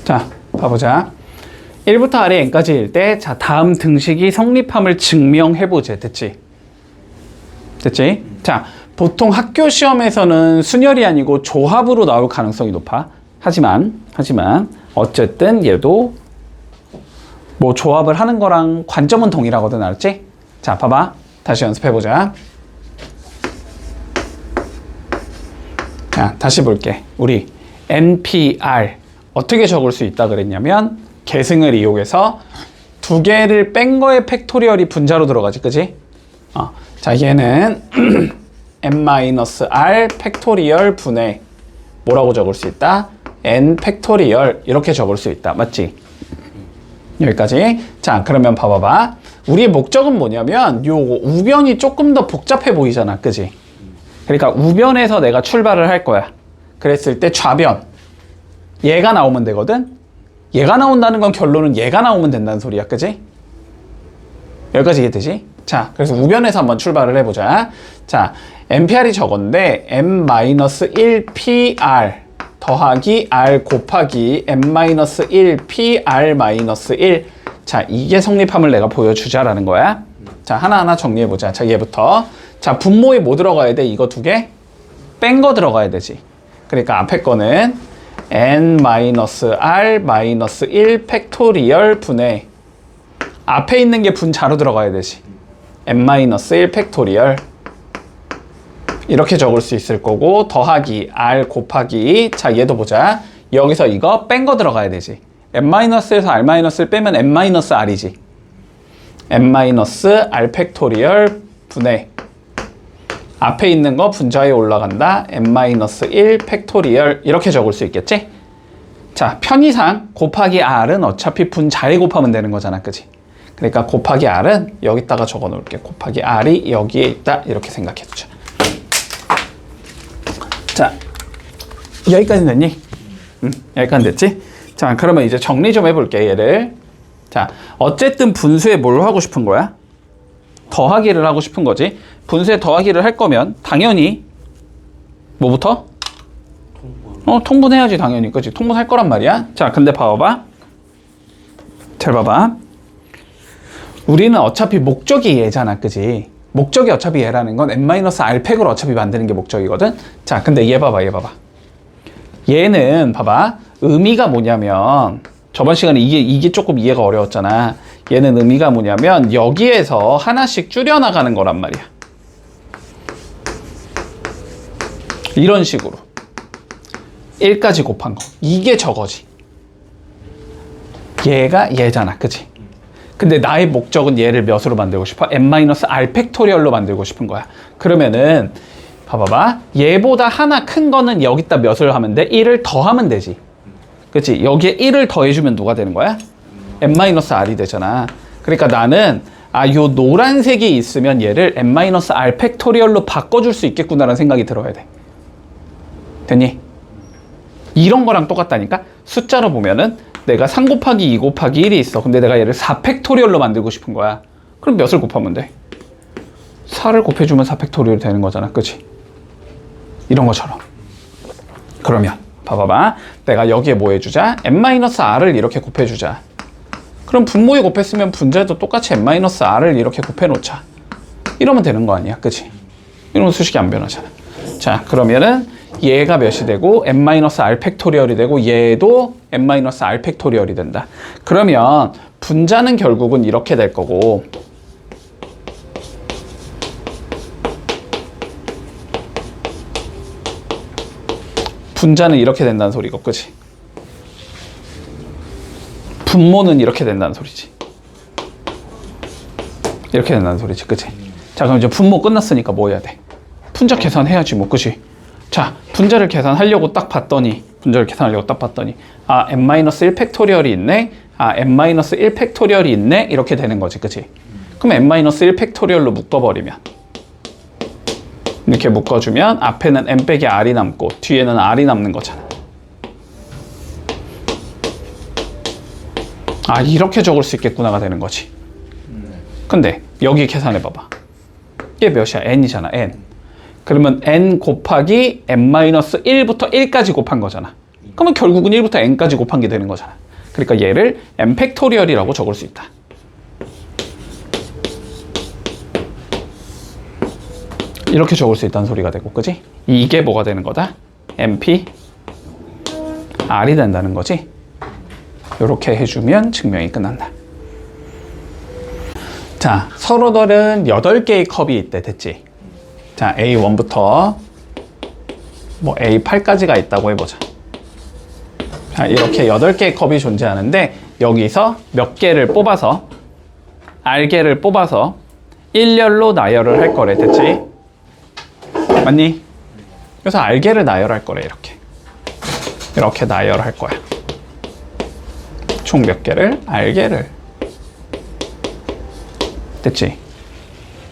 자, 봐보자. 1부터 아래 n까지일 때, 자, 다음 등식이 성립함을 증명해보자. 됐지? 됐지? 자, 보통 학교 시험에서는 순열이 아니고 조합으로 나올 가능성이 높아. 하지만, 어쨌든 얘도 뭐 조합을 하는 거랑 관점은 동일하거든, 알았지? 자, 봐봐. 다시 연습해보자. 자, 다시 볼게. 우리 NPR 어떻게 적을 수 있다 그랬냐면 계승을 이용해서 두 개를 뺀 거의 팩토리얼이 분자로 들어가지, 그지? 자, 얘는 n-r 팩토리얼 분의 뭐라고 적을 수 있다? n 팩토리얼 이렇게 적을 수 있다. 맞지? 여기까지. 자, 그러면 봐봐봐. 우리의 목적은 뭐냐면 요 우변이 조금 더 복잡해 보이잖아, 그지? 그러니까 우변에서 내가 출발을 할 거야. 그랬을 때 좌변 얘가 나오면 되거든? 얘가 나온다는 건 결론은 얘가 나오면 된다는 소리야, 그지? 여기까지 이해되지? 자, 그래서 우변에서 한번 출발을 해보자. 자, NPR이 저건데 n-1pr 더하기 r 곱하기 n-1pr-1 자, 이게 성립함을 내가 보여주자라는 거야. 자, 하나하나 정리해보자. 자, 얘부터. 자, 분모에 뭐 들어가야 돼? 이거 두 개? 뺀 거 들어가야 되지. 그러니까 앞에 거는 n-r-1 팩토리얼 분의 앞에 있는 게 분자로 들어가야 되지. n-1 팩토리얼 이렇게 적을 수 있을 거고 더하기 r 곱하기 자, 얘도 보자. 여기서 이거 뺀 거 들어가야 되지. n-에서 r-를 빼면 n-r이지. n-r 팩토리얼 분의 앞에 있는 거 분자에 올라간다. n-1 팩토리얼 이렇게 적을 수 있겠지? 자, 편의상 곱하기 r은 어차피 분자에 곱하면 되는 거잖아, 그지? 그러니까 곱하기 r은 여기다가 적어 놓을게. 곱하기 r이 여기에 있다 이렇게 생각해 두자. 자, 여기까지 됐니? 여기까지 됐지? 자, 그러면 이제 정리 좀 해볼게, 얘를. 자, 어쨌든 분수에 뭘 하고 싶은 거야? 더하기를 하고 싶은 거지. 분수에 더하기를 할 거면 당연히 뭐부터? 통분해야지 당연히. 그치? 통분할 거란 말이야. 자, 근데 봐봐. 잘 봐봐. 우리는 어차피 목적이 얘잖아, 그지? 목적이 어차피 얘라는 건 n-r 팩으로 어차피 만드는 게 목적이거든. 자, 근데 얘 봐봐. 얘는 봐봐. 의미가 뭐냐면 저번 시간에 이게 조금 이해가 어려웠잖아. 얘는 의미가 뭐냐면 여기에서 하나씩 줄여나가는 거란 말이야. 이런 식으로 1까지 곱한 거. 이게 저거지. 얘가 얘잖아, 그치? 근데 나의 목적은 얘를 몇으로 만들고 싶어? n-r 팩토리얼로 만들고 싶은 거야. 그러면은 봐봐봐. 얘보다 하나 큰 거는 여기다 몇을 하면 돼? 1을 더하면 되지. 그치? 여기에 1을 더해주면 누가 되는 거야? n-r이 되잖아. 그러니까 나는 요 노란색이 있으면 얘를 n-r 팩토리얼로 바꿔줄 수 있겠구나라는 생각이 들어야 돼. 됐니? 이런 거랑 똑같다니까? 숫자로 보면은 내가 3 곱하기 2 곱하기 1이 있어. 근데 내가 얘를 4 팩토리얼로 만들고 싶은 거야. 그럼 몇을 곱하면 돼? 4를 곱해주면 4 팩토리얼이 되는 거잖아. 그치? 이런 것처럼. 그러면 봐봐봐. 내가 여기에 뭐 해주자? n-r을 이렇게 곱해주자. 그럼 분모에 곱했으면 분자에도 똑같이 n-r을 이렇게 곱해놓자. 이러면 되는 거 아니야, 그치? 이러면 수식이 안 변하잖아. 자, 그러면은 얘가 몇이 되고 n-r 팩토리얼이 되고 얘도 n-r 팩토리얼이 된다. 그러면 분자는 결국은 이렇게 될 거고 분자는 이렇게 된다는 소리고, 그치? 분모는 이렇게 된다는 소리지. 이렇게 된다는 소리지, 그치? 자, 그럼 이제 분모 끝났으니까 뭐 해야 돼? 분자 계산해야지, 뭐, 그치? 자, 분자를 계산하려고 딱 봤더니 n-1 팩토리얼이 있네? n-1 팩토리얼이 있네? 이렇게 되는 거지, 그치? 그럼 n-1 팩토리얼로 묶어버리면 이렇게 묶어주면 앞에는 n 빼기 r이 남고 뒤에는 r이 남는 거잖아. 이렇게 적을 수 있겠구나가 되는 거지. 근데 여기 계산해봐봐. 이게 몇이야? n이잖아, n. 그러면 n 곱하기 n-1부터 1까지 곱한 거잖아. 그러면 결국은 1부터 n까지 곱한 게 되는 거잖아. 그러니까 얘를 n 팩토리얼이라고 적을 수 있다. 이렇게 적을 수 있다는 소리가 되고, 그지? 이게 뭐가 되는 거다? np r이 된다는 거지. 이렇게 해주면 증명이 끝난다. 자, 서로들은 8개의 컵이 있대. 됐지? 자, A1부터 뭐 A8까지가 있다고 해보자. 자, 이렇게 8개의 컵이 존재하는데 여기서 몇 개를 뽑아서 R개를 뽑아서 일렬로 나열을 할 거래. 됐지? 맞니? 그래서 R개를 나열할 거래. 이렇게 나열할 거야. 총 몇 개를? R개를. 됐지?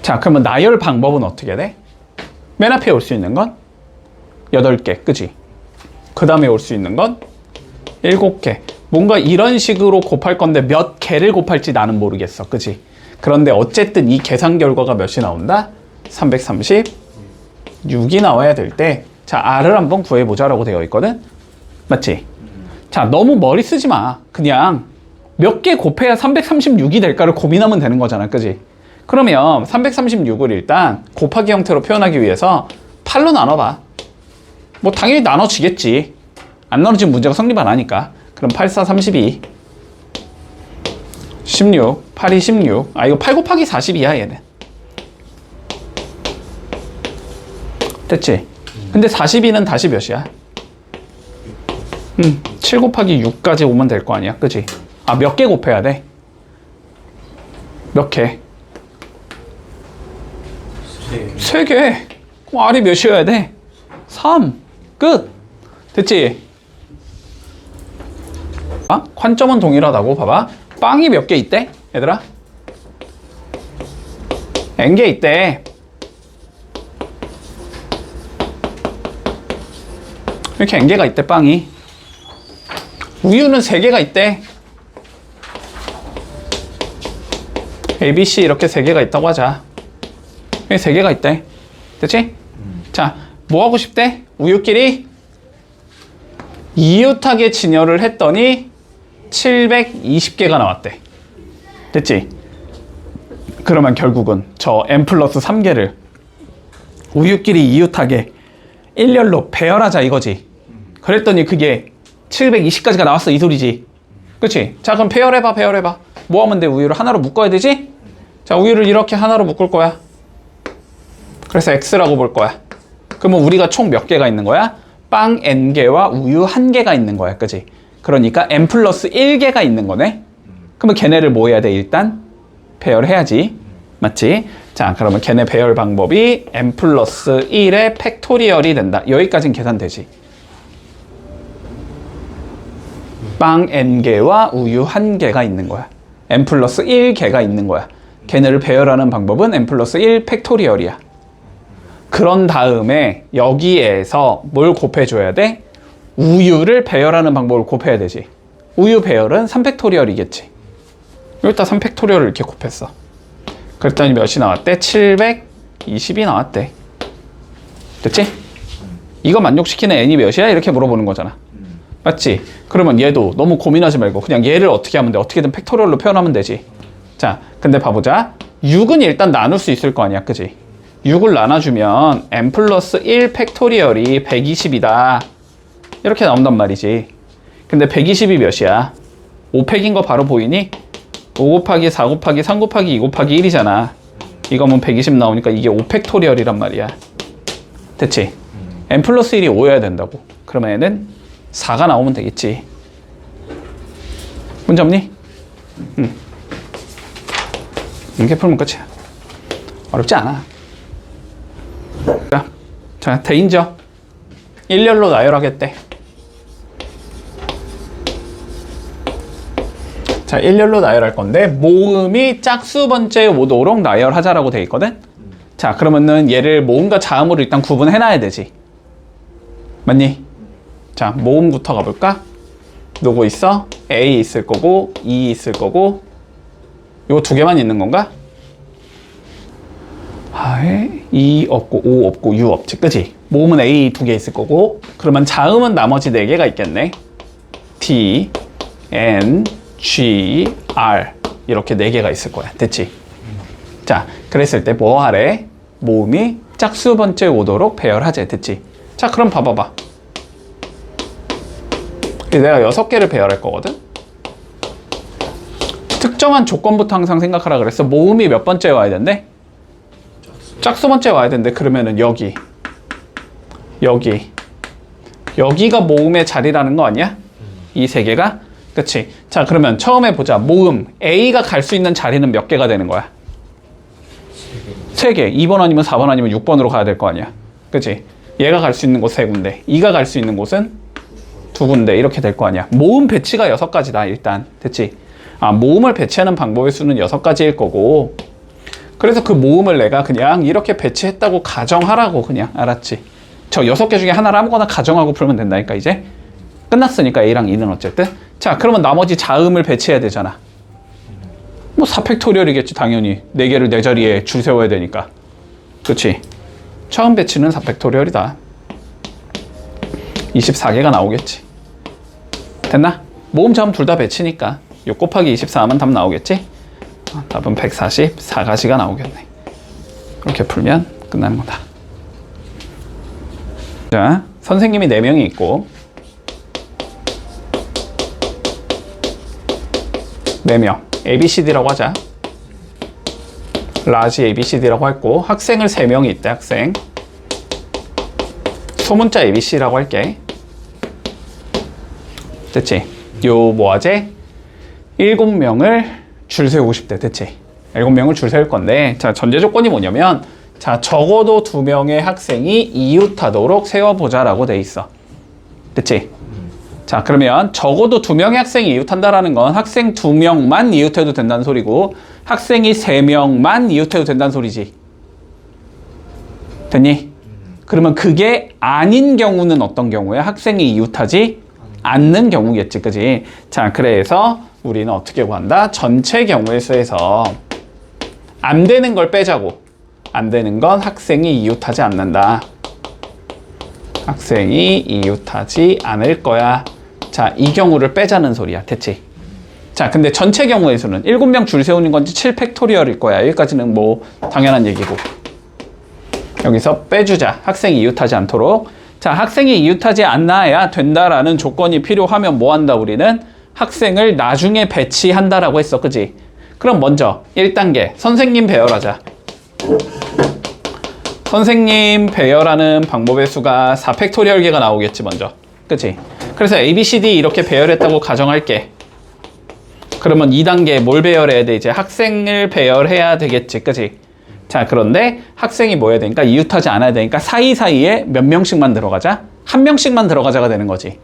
자, 그러면 나열 방법은 어떻게 돼? 맨 앞에 올 수 있는 건 8개, 그지? 그 다음에 올 수 있는 건 7개. 뭔가 이런 식으로 곱할 건데 몇 개를 곱할지 나는 모르겠어, 그지? 그런데 어쨌든 이 계산 결과가 몇이 나온다? 336이 나와야 될 때, 자, R을 한번 구해보자라고 되어 있거든? 맞지? 자, 너무 머리 쓰지 마. 그냥 몇 개 곱해야 336이 될까를 고민하면 되는 거잖아, 그지? 그러면 336을 일단 곱하기 형태로 표현하기 위해서 8로 나눠봐. 뭐 당연히 나눠지겠지. 안 나눠지면 문제가 성립 안 하니까. 그럼 8, 4, 32 16, 8이 16. 아, 이거 8 곱하기 42야 얘는. 됐지? 근데 42는 다시 몇이야? 7 곱하기 6까지 오면 될 거 아니야, 그지? 아, 몇 개 곱해야 돼? 몇 개? 3개. 그럼 R이 몇이어야 돼? 3. 끝. 됐지? 아? 관점은 동일하다고. 봐봐. 빵이 몇 개 있대? 얘들아? n개 있대. 이렇게 n개가 있대, 빵이. 우유는 3개가 있대. A, B, C 이렇게 3개가 있다고 하자. 여기 3개가 있대. 됐지? 자, 뭐 하고 싶대? 우유끼리 이웃하게 진열을 했더니 720개가 나왔대. 됐지? 그러면 결국은 저 n 플러스 3개를 우유끼리 이웃하게 일렬로 배열하자 이거지. 그랬더니 그게 720까지가 나왔어 이 소리지. 그치? 자, 그럼 배열해봐. 뭐 하면 돼? 우유를 하나로 묶어야 되지? 자, 우유를 이렇게 하나로 묶을 거야. 그래서 X라고 볼 거야. 그러면 우리가 총 몇 개가 있는 거야? 빵 N개와 우유 1개가 있는 거야. 그치? 그러니까 N 플러스 1개가 있는 거네? 그러면 걔네를 뭐 해야 돼? 일단 배열해야지. 맞지? 자, 그러면 걔네 배열 방법이 N 플러스 1의 팩토리얼이 된다. 여기까지는 계산되지. 빵 N개와 우유 1개가 있는 거야. N 플러스 1개가 있는 거야. 걔네를 배열하는 방법은 N 플러스 1 팩토리얼이야. 그런 다음에 여기에서 뭘 곱해줘야 돼? 우유를 배열하는 방법을 곱해야 되지. 우유 배열은 3팩토리얼이겠지. 여기다 3팩토리얼을 이렇게 곱했어. 그랬더니 몇이 나왔대? 720이 나왔대. 됐지? 이거 만족시키는 n이 몇이야? 이렇게 물어보는 거잖아. 맞지? 그러면 얘도 너무 고민하지 말고 그냥 얘를 어떻게 하면 돼? 어떻게든 팩토리얼로 표현하면 되지. 자, 근데 봐보자. 6은 일단 나눌 수 있을 거 아니야, 그지? 6을 나눠주면 n 플러스 1 팩토리얼이 120이다. 이렇게 나온단 말이지. 근데 120이 몇이야? 5팩인 거 바로 보이니? 5 곱하기 4 곱하기 3 곱하기 2 곱하기 1이잖아. 이거면 120 나오니까 이게 5팩토리얼이란 말이야. 됐지? n 플러스 1이 5여야 된다고. 그러면 얘는 4가 나오면 되겠지. 문제 없니? 이렇게 풀면 끝이야. 어렵지 않아. 자, 대인저 일렬로 나열하겠대. 자, 일렬로 나열할 건데 모음이 짝수 번째 오도록 나열하자라고 돼 있거든. 자, 그러면은 얘를 모음과 자음으로 일단 구분해놔야 되지. 맞니? 자, 모음부터 가볼까? 누구 있어? A 있을 거고 E 있을 거고 요거 2개만 있는 건가? 아에 E 없고 O 없고 U 없지, 그지? 모음은 A 2개 있을 거고, 그러면 자음은 나머지 4개가 있겠네. D, N, G, R 이렇게 4개가 있을 거야. 됐지? 자, 그랬을 때 뭐 하래? 모음이 짝수 번째 오도록 배열하재. 됐지? 자, 그럼 봐봐봐. 내가 6개를 배열할 거거든? 특정한 조건부터 항상 생각하라 그랬어. 모음이 몇 번째 와야 된대? 짝수 번째 와야 된대. 그러면은 여기가 모음의 자리라는 거 아니야? 이 3개가? 그치? 자, 그러면 처음에 보자. 모음 A가 갈 수 있는 자리는 몇 개가 되는 거야? 3개. 2번 아니면 4번 아니면 6번으로 가야 될 거 아니야? 그치? 얘가 갈 수 있는 곳 3군데, E가 갈 수 있는 곳은 2군데 이렇게 될 거 아니야. 모음 배치가 6가지다 일단. 됐지? 모음을 배치하는 방법의 수는 6가지일 거고, 그래서 그 모음을 내가 그냥 이렇게 배치했다고 가정하라고. 그냥 알았지? 저 6개 중에 하나를 아무거나 가정하고 풀면 된다니까. 이제 끝났으니까 A랑 E는 어쨌든. 자, 그러면 나머지 자음을 배치해야 되잖아. 뭐 4팩토리얼이겠지 당연히. 4개를 4자리에 줄 세워야 되니까. 그치? 처음 배치는 4팩토리얼이다. 24개가 나오겠지. 됐나? 모음 자음 둘 다 배치니까 6 곱하기 24하면 답 나오겠지? 답은 144가지가 나오겠네. 이렇게 풀면 끝나는 거다. 자, 선생님이 4명이 있고 4명 ABCD라고 하자. 라지 ABCD라고 했고, 학생을 3명이 있대. 학생 소문자 ABC라고 할게. 됐지? 요 뭐하지? 7명을 줄 세우고 싶대. 됐지? 7명을 줄 세울 건데, 자, 전제 조건이 뭐냐면, 자, 적어도 2명의 학생이 이웃하도록 세워보자 라고 돼 있어. 됐지? 자, 그러면 적어도 2명의 학생이 이웃한다라는 건 학생 2명만 이웃해도 된다는 소리고, 학생이 3명만 이웃해도 된다는 소리지. 됐니? 그러면 그게 아닌 경우는 어떤 경우야? 학생이 이웃하지 않는 경우겠지, 그지? 자, 그래서 우리는 어떻게 구한다? 전체 경우의 수에서 안 되는 걸 빼자고. 안 되는 건 학생이 이웃하지 않는다. 학생이 이웃하지 않을 거야. 자, 이 경우를 빼자는 소리야. 됐지? 자, 근데 전체 경우의 수는 7명 줄 세우는 건지 7팩토리얼일 거야. 여기까지는 뭐 당연한 얘기고. 여기서 빼주자. 학생이 이웃하지 않도록. 자, 학생이 이웃하지 않아야 된다라는 조건이 필요하면 뭐 한다, 우리는? 학생을 나중에 배치한다라고 했어. 그지? 그럼 먼저 1단계 선생님 배열하자. 선생님 배열하는 방법의 수가 4팩토리얼계가 나오겠지, 먼저. 그치? 그래서 ABCD 이렇게 배열했다고 가정할게. 그러면 2단계 뭘 배열해야 돼? 이제 학생을 배열해야 되겠지. 그치? 자, 그런데 학생이 뭐 해야 되니까? 이웃하지 않아야 되니까 사이사이에 몇 명씩만 들어가자? 한 명씩만 들어가자가 되는 거지.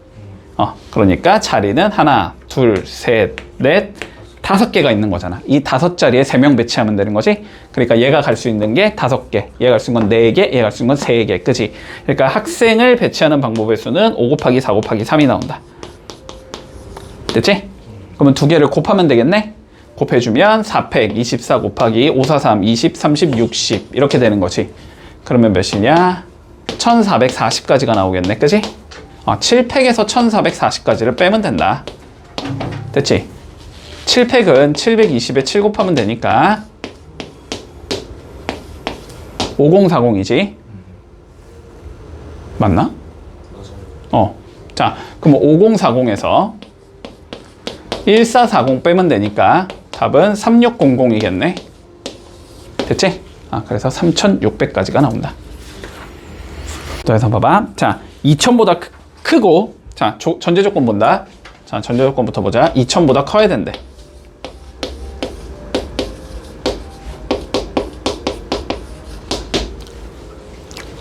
그러니까 자리는 하나, 둘, 셋, 넷, 5개가 있는 거잖아. 이 5자리에 3명 배치하면 되는 거지. 그러니까 얘가 갈 수 있는 게 5개, 얘가 갈 수 있는 건 4개, 얘가 갈 수 있는 건 3개. 그치? 그러니까 학생을 배치하는 방법의 수는 5 곱하기 4 곱하기 3이 나온다. 됐지? 그러면 2개를 곱하면 되겠네? 곱해주면 4팩 24 곱하기 5, 4, 3, 20, 30, 60 이렇게 되는 거지. 그러면 몇이냐? 1440까지가 나오겠네. 그치? 7팩에서 1440까지를 빼면 된다. 됐지? 7팩은 720에 7 곱하면 되니까 5040이지. 맞나? 자, 그럼 5040에서 1440 빼면 되니까 답은 3600이겠네. 됐지? 그래서 3600까지가 나온다. 또 해서 봐봐. 자, 2000보다 크고, 자, 전제 조건 본다. 자, 전제 조건부터 보자. 2000보다 커야 된대.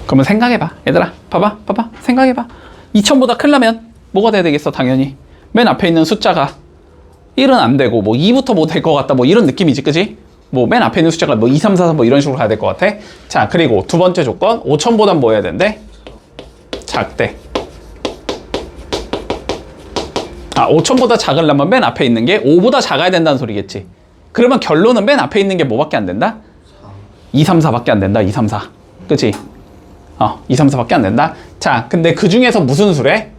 그러면 생각해봐. 얘들아, 봐봐. 생각해봐. 2000보다 크려면 뭐가 돼야 되겠어? 당연히 맨 앞에 있는 숫자가 1은 안 되고, 뭐 2부터 뭐 될 것 같다, 뭐 이런 느낌이지, 그지? 뭐 맨 앞에 있는 숫자가 뭐 2, 3, 4, 4 뭐 이런 식으로 가야 될 것 같아. 자, 그리고 두 번째 조건, 5000보단 뭐 해야 된대? 작대. 5000보다 작으려면 맨 앞에 있는 게 5보다 작아야 된다는 소리겠지. 그러면 결론은 맨 앞에 있는 게 뭐밖에 안 된다? 2, 3, 4밖에 안 된다. 2, 3, 4. 그치? 2, 3, 4밖에 안 된다. 자, 근데 그 중에서 무슨 수래?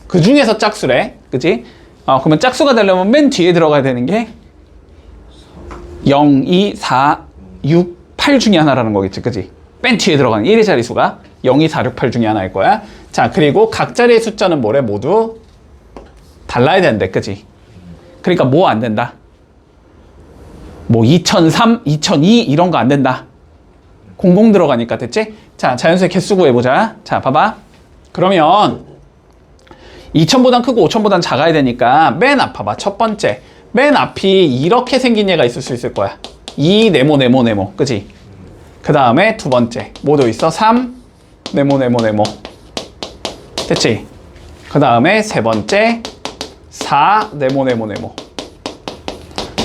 그 중에서 짝수래. 그치? 그러면 짝수가 되려면 맨 뒤에 들어가야 되는 게 0, 2, 4, 6, 8 중에 하나라는 거겠지. 그치? 맨 뒤에 들어가는 1의 자리수가 0, 2, 4, 6, 8 중에 하나일 거야. 자, 그리고 각 자리의 숫자는 뭐래? 모두 달라야 되는데. 그치? 그러니까 뭐 안 된다? 뭐 2003, 2002 이런 거 안 된다. 00 들어가니까. 됐지? 자, 자연수의 개수 구해보자. 자, 봐봐. 그러면 2000보단 크고 5000보단 작아야 되니까 맨 앞 봐봐. 첫 번째. 맨 앞이 이렇게 생긴 얘가 있을 수 있을 거야. 2, 네모. 그지? 그 다음에 두 번째. 뭐도 있어? 3, 네모. 됐지? 그 다음에 세 번째. 4, 네모.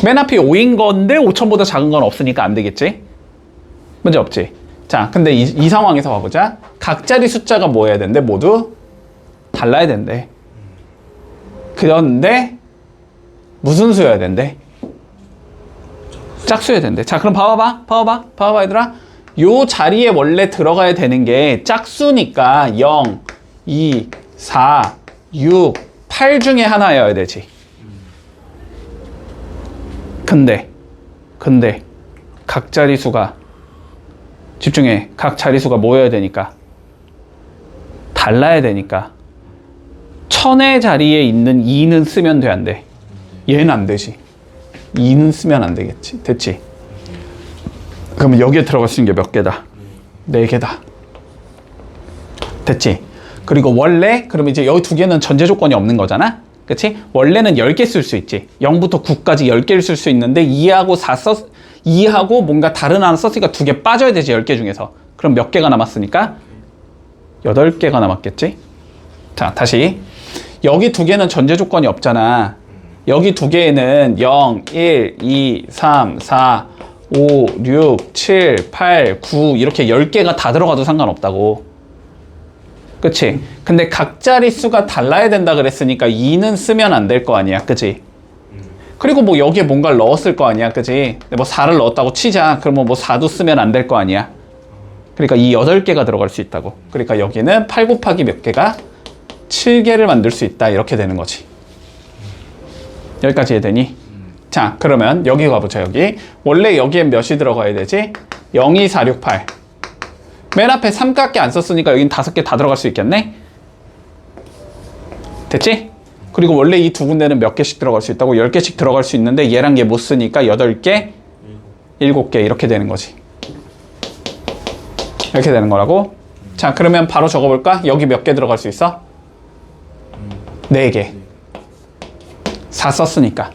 맨 앞이 5인 건데 5000보다 작은 건 없으니까 안 되겠지? 문제 없지? 자, 근데 이 상황에서 봐보자. 각 자리 숫자가 뭐 해야 된대? 모두 달라야 된대. 그런데 무슨 수여야 된대? 짝수여야 된대. 자, 그럼 봐봐 얘들아. 요 자리에 원래 들어가야 되는 게 짝수니까 0, 2, 4, 6, 8 중에 하나여야 되지. 근데 각 자리수가 집중해. 각 자리수가 뭐여야 되니까? 달라야 되니까 1000의 자리에 있는 2는 쓰면 돼, 안 돼? 얘는 안 되지. 2는 쓰면 안 되겠지. 됐지? 그러면 여기에 들어갈 수 있는 게 몇 개다? 4개다. 됐지? 그리고 원래 그러면 이제 여기 두 개는 전제 조건이 없는 거잖아? 그치? 원래는 10개 쓸 수 있지. 0부터 9까지 10개를 쓸 수 있는데 2하고 2하고 뭔가 다른 하나 썼으니까 2개 빠져야 되지. 10개 중에서. 그럼 몇 개가 남았으니까? 8개가 남았겠지? 자, 다시. 여기 두 개는 전제 조건이 없잖아. 여기 두 개에는 0, 1, 2, 3, 4, 5, 6, 7, 8, 9 이렇게 10개가 다 들어가도 상관없다고. 그치? 근데 각 자릿수가 달라야 된다 그랬으니까 2는 쓰면 안 될 거 아니야. 그치? 그리고 뭐 여기에 뭔가를 넣었을 거 아니야. 그치? 뭐 4를 넣었다고 치자. 그러면 뭐 4도 쓰면 안 될 거 아니야. 그러니까 이 8개가 들어갈 수 있다고. 그러니까 여기는 8 곱하기 몇 개가 7개를 만들 수 있다. 이렇게 되는 거지. 여기까지 이해되니? 자, 그러면 여기 가보자. 여기 원래 여기엔 몇이 들어가야 되지? 0, 2, 4, 6, 8. 맨 앞에 3값게 안 썼으니까 여긴 5개 다 들어갈 수 있겠네? 됐지? 그리고 원래 이 두 군데는 몇 개씩 들어갈 수 있다고? 10개씩 들어갈 수 있는데 얘랑 얘 못 쓰니까 8개, 7개 이렇게 되는 거지. 이렇게 되는 거라고. 자, 그러면 바로 적어볼까? 여기 몇 개 들어갈 수 있어? 4개. 4 썼으니까.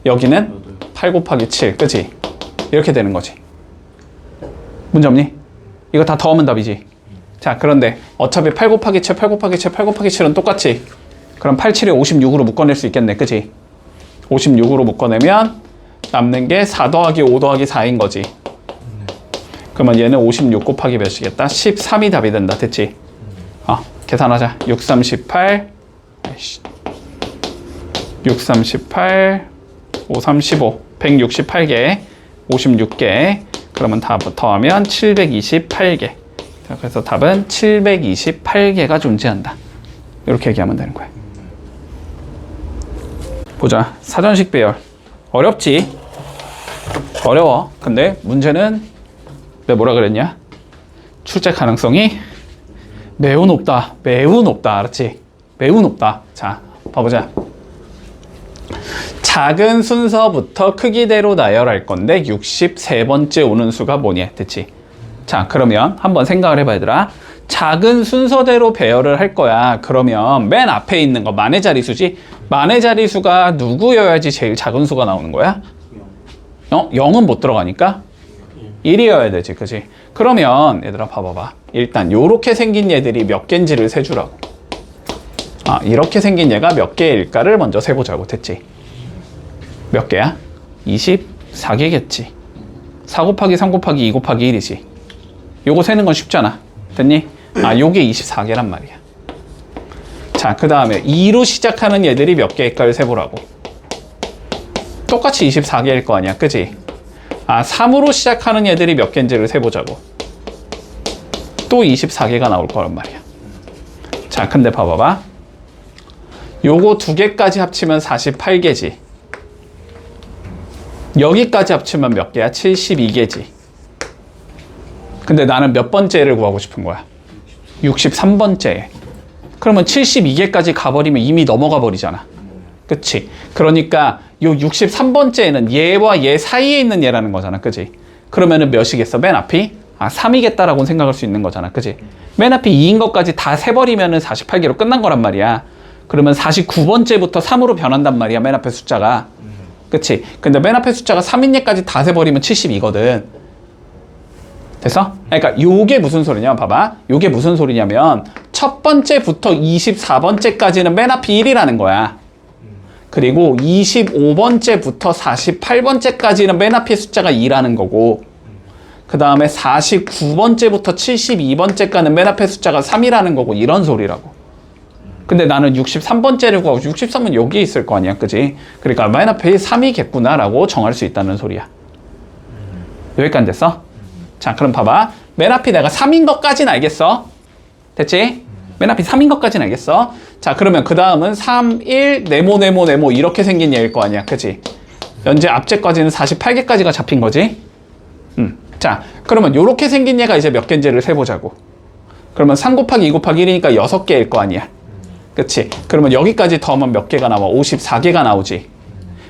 여기는 8 곱하기 7, 그치? 이렇게 되는 거지. 문제 없니? 이거 다 더하면 답이지. 자, 그런데 어차피 8 곱하기 7, 8 곱하기 7, 8 곱하기 7은 똑같지? 그럼 8, 7에 56으로 묶어낼 수 있겠네, 그치? 56으로 묶어내면 남는 게 4 더하기 5 더하기 4인 거지. 그러면 얘는 56 곱하기 몇이겠다? 13이 답이 된다, 됐지? 계산하자. 6, 3, 18 6, 3, 18 5, 3, 15 168개 56개 그러면 다 더하면 728개. 자, 그래서 답은 728개가 존재한다. 이렇게 얘기하면 되는 거야. 보자. 사전식 배열. 어렵지? 어려워. 근데 문제는 내가 뭐라 그랬냐? 출제 가능성이 매우 높다. 매우 높다. 알았지? 매우 높다. 자, 봐보자. 작은 순서부터 크기대로 나열할 건데 63번째 오는 수가 뭐냐? 됐지? 자, 그러면 한번 생각을 해봐, 얘들아. 작은 순서대로 배열을 할 거야. 그러면 맨 앞에 있는 거 만의 자리수지? 만의 자리수가 누구여야지 제일 작은 수가 나오는 거야? 0은 못 들어가니까 1이어야 되지, 그치? 그러면 얘들아 봐봐봐. 일단 요렇게 생긴 얘들이 몇 개인지를 세주라고. 이렇게 생긴 얘가 몇 개일까를 먼저 세보자고. 됐지? 몇 개야? 24개겠지. 4 곱하기 3 곱하기 2 곱하기 1이지. 요거 세는 건 쉽잖아. 됐니? 요게 24개란 말이야. 자, 그 다음에 2로 시작하는 얘들이 몇 개일까를 세보라고. 똑같이 24개일 거 아니야, 그지? 3으로 시작하는 얘들이 몇 개인지를 세보자고. 또 24개가 나올 거란 말이야. 자, 근데 봐봐봐. 요거 두 개까지 합치면 48개지. 여기까지 합치면 몇 개야? 72개지. 근데 나는 몇 번째를 구하고 싶은 거야? 63번째. 그러면 72개까지 가버리면 이미 넘어가 버리잖아. 그치? 그러니까 요 63번째는 얘와 얘 사이에 있는 얘라는 거잖아. 그치? 그러면은 몇이겠어? 맨 앞이? 3이겠다라고 생각할 수 있는 거잖아. 그치? 맨 앞이 2인 것까지 다 세버리면은 48개로 끝난 거란 말이야. 그러면 49번째부터 3으로 변한단 말이야. 맨 앞에 숫자가. 그치? 근데 맨 앞에 숫자가 3인 얘까지 다 세버리면 72거든. 됐어? 그러니까 요게 무슨 소리냐? 봐봐. 요게 무슨 소리냐면 첫 번째부터 24번째까지는 맨 앞이 1이라는 거야. 그리고 25번째부터 48번째까지는 맨 앞에 숫자가 2라는 거고, 그 다음에 49번째부터 72번째까지는 맨 앞에 숫자가 3이라는 거고, 이런 소리라고. 근데 나는 63번째를 구하고 63은 여기 있을 거 아니야, 그지? 그러니까 맨 앞에 3이겠구나 라고 정할 수 있다는 소리야. 여기까지 됐어? 자, 그럼 봐봐. 맨 앞이 내가 3인 것까지는 알겠어. 됐지? 맨 앞이 3인 것까지는 알겠어. 자, 그러면 그 다음은 3, 1, 네모 이렇게 생긴 얘일 거 아니야, 그치? 현재 앞째까지는 48개까지가 잡힌 거지? 자, 그러면 요렇게 생긴 얘가 이제 몇 개인지를 세보자고. 그러면 3 곱하기 2 곱하기 1이니까 6개일 거 아니야. 그치? 그러면 여기까지 더하면 몇 개가 나와? 54개가 나오지.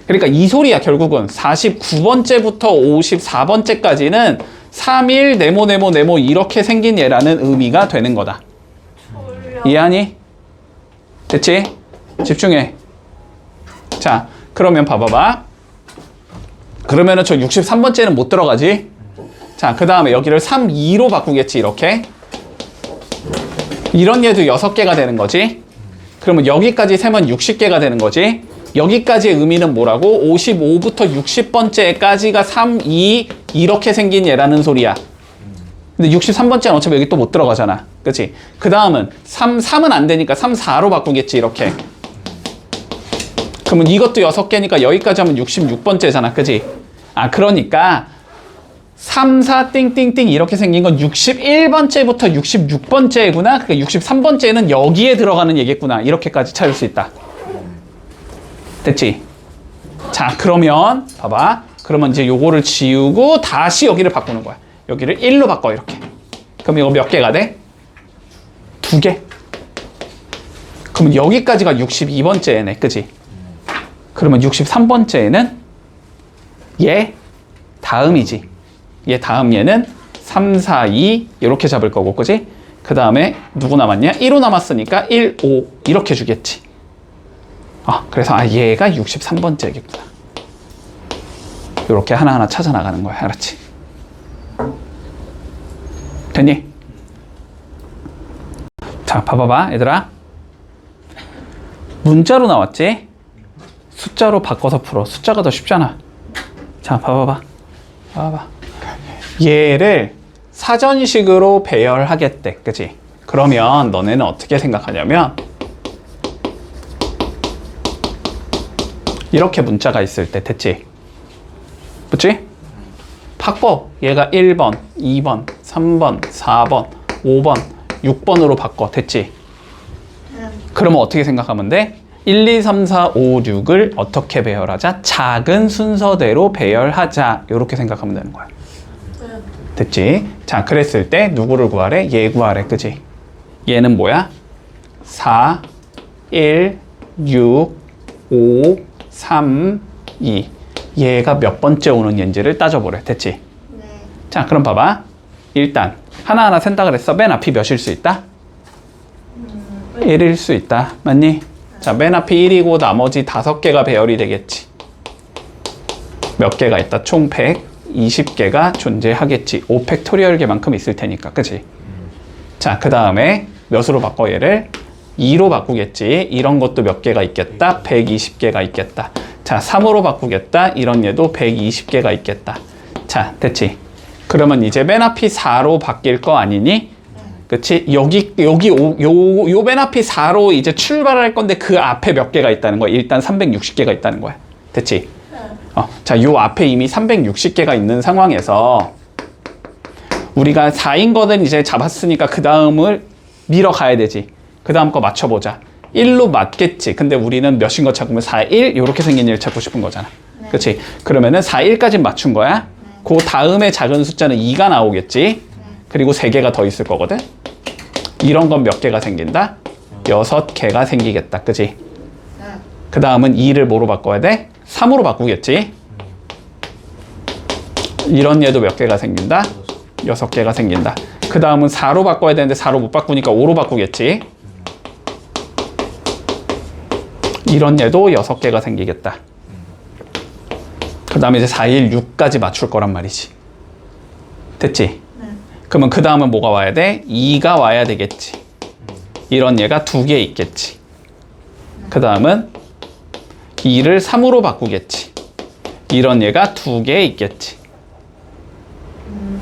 그러니까 이 소리야, 결국은. 49번째부터 54번째까지는 3, 1, 네모 이렇게 생긴 얘라는 의미가 되는 거다. 이해하니? 됐지? 집중해. 자, 그러면 봐봐봐. 그러면은 저 63번째는 못 들어가지? 자, 그 다음에 여기를 3, 2로 바꾸겠지, 이렇게. 이런 얘도 6개가 되는 거지. 그러면 여기까지 세면 60개가 되는 거지. 여기까지의 의미는 뭐라고? 55부터 60번째까지가 3, 2 이렇게 생긴 얘라는 소리야. 근데 63번째는 어차피 여기 또 못 들어가잖아. 그치? 그 다음은 3은 안 되니까 3, 4로 바꾸겠지, 이렇게. 그러면 이것도 6개니까 여기까지 하면 66번째잖아. 그치? 그러니까 3, 4, 띵띵띵 이렇게 생긴 건 61번째부터 66번째구나. 그러니까 63번째는 여기에 들어가는 얘기구나. 이렇게까지 찾을 수 있다. 됐지? 자, 그러면 봐봐. 그러면 이제 요거를 지우고 다시 여기를 바꾸는 거야. 여기를 1로 바꿔, 이렇게. 그럼 이거 몇 개가 돼? 2개. 그러면 여기까지가 62번째네, 그지? 그러면 63번째는 얘 다음이지. 얘 다음 얘는 3, 4, 2 이렇게 잡을 거고, 그지? 그 다음에 누구 남았냐? 1호 남았으니까 1, 5 이렇게 주겠지. 그래서 얘가 63번째겠구나. 이렇게 하나하나 찾아 나가는 거야. 알았지? 됐니? 자, 봐봐봐, 얘들아. 문자로 나왔지? 숫자로 바꿔서 풀어. 숫자가 더 쉽잖아. 자, 봐봐봐. 얘를 사전식으로 배열하겠대. 그치? 그러면 너네는 어떻게 생각하냐면, 이렇게 문자가 있을 때, 됐지? 그치? 바꿔. 얘가 1번, 2번, 3번, 4번, 5번, 6번으로 바꿔. 됐지? 그러면 어떻게 생각하면 돼? 1, 2, 3, 4, 5, 6을 어떻게 배열하자? 작은 순서대로 배열하자. 이렇게 생각하면 되는 거야. 됐지? 자, 그랬을 때 누구를 구하래? 얘 구하래. 그치? 얘는 뭐야? 4, 1, 6, 5, 3, 2. 얘가 몇 번째 오는 얘인지를 따져보래. 됐지? 네. 자, 그럼 봐봐. 일단 하나하나 센다 그랬어. 맨 앞이 몇일 수 있다? 1일 수 있다. 맞니? 자, 맨 앞이 1이고 나머지 5개가 배열이 되겠지. 몇 개가 있다? 총 120개가 존재하겠지. 5팩토리얼계만큼 있을 테니까. 그치? 자, 그 다음에 몇으로 바꿔 얘를? 2로 바꾸겠지. 이런 것도 몇 개가 있겠다? 120개가 있겠다. 자, 3으로 바꾸겠다. 이런 얘도 120개가 있겠다. 자, 됐지? 그러면 이제 맨 앞이 4로 바뀔 거 아니니? 그치? 여기, 요 맨 앞이 4로 이제 출발할 건데 그 앞에 몇 개가 있다는 거야. 일단 360개가 있다는 거야. 됐지? 자, 요 앞에 이미 360개가 있는 상황에서 우리가 4인 거는 이제 잡았으니까 그 다음을 밀어 가야 되지. 그 다음 거 맞춰보자. 1로 맞겠지. 근데 우리는 몇인 거 찾으면 4, 1 이렇게 생긴 일 찾고 싶은 거잖아. 네. 그렇지? 그러면은 4, 1까지 맞춘 거야. 그 다음에 작은 숫자는 2가 나오겠지. 그리고 3개가 더 있을 거거든. 이런 건 몇 개가 생긴다? 6개가 생기겠다. 그치? 네. 그 다음은 2를 뭐로 바꿔야 돼? 3으로 바꾸겠지. 이런 얘도 몇 개가 생긴다? 6개가 생긴다. 그 다음은 4로 바꿔야 되는데 4로 못 바꾸니까 5로 바꾸겠지. 이런 얘도 6개가 생기겠다. 그 다음에 이제 4, 1, 6까지 맞출 거란 말이지. 됐지? 네. 그러면 그 다음은 뭐가 와야 돼? 2가 와야 되겠지. 이런 얘가 2개 있겠지. 그 다음은 2를 3으로 바꾸겠지. 이런 얘가 2개 있겠지. 네.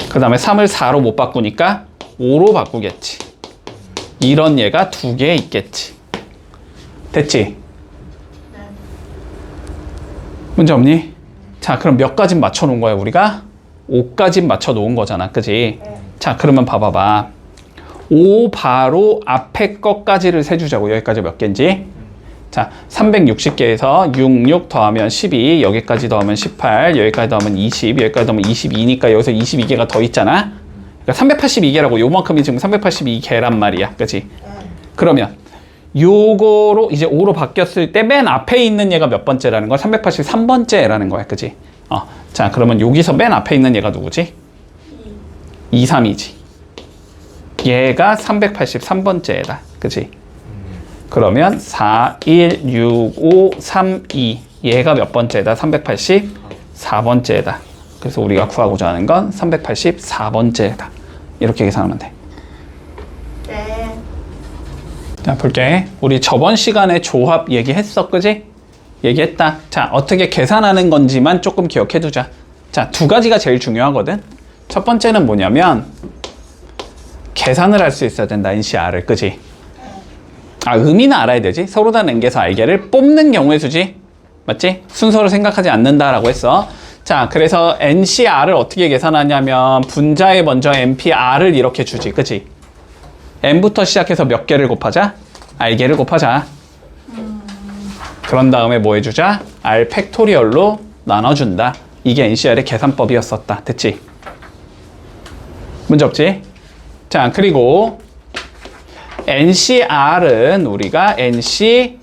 그 다음에 3을 4로 못 바꾸니까 5로 바꾸겠지. 이런 얘가 2개 있겠지. 됐지? 네. 문제 없니? 자, 그럼 몇 가지 맞춰 놓은 거야, 우리가? 5까지 맞춰 놓은 거잖아. 그지? 네. 자, 그러면 봐봐봐. 5 바로 앞에 것까지를 세주자고. 여기까지 몇 개인지. 자, 360개에서 66 더하면 12, 여기까지 더하면 18, 여기까지 더하면 20, 여기까지 더하면 22니까 여기서 22개가 더 있잖아. 그러니까 382개라고. 요만큼이 지금 382개란 말이야. 그치? 네. 그러면 요거로 이제 5로 바뀌었을 때 맨 앞에 있는 얘가 몇 번째라는 거야? 383번째라는 거야. 그치? 자, 그러면 여기서 맨 앞에 있는 얘가 누구지? 2, 3이지. 얘가 383번째다. 그치? 그러면 4, 1, 6, 5, 3, 2. 얘가 몇 번째다? 384번째다. 그래서 우리가 구하고자 하는 건 384번째다. 이렇게 계산하면 돼. 네. 자, 볼게. 우리 저번 시간에 조합 얘기했어, 그지? 얘기했다. 자, 어떻게 계산하는 건지만 조금 기억해 두자. 자, 2가지가 제일 중요하거든. 첫 번째는 뭐냐면 계산을 할 수 있어야 된다, NCR을, 그지? 의미는 알아야 되지. 서로 다른 N개수 R개를 뽑는 경우의 수지. 맞지? 순서를 생각하지 않는다라고 했어. 자, 그래서 NCR을 어떻게 계산하냐면 분자에 먼저 NPR을 이렇게 주지. 그치? N부터 시작해서 몇 개를 곱하자? R개를 곱하자. 그런 다음에 뭐 해주자? R 팩토리얼로 나눠준다. 이게 NCR의 계산법이었었다. 됐지? 문제 없지? 자, 그리고 NCR은 우리가 NC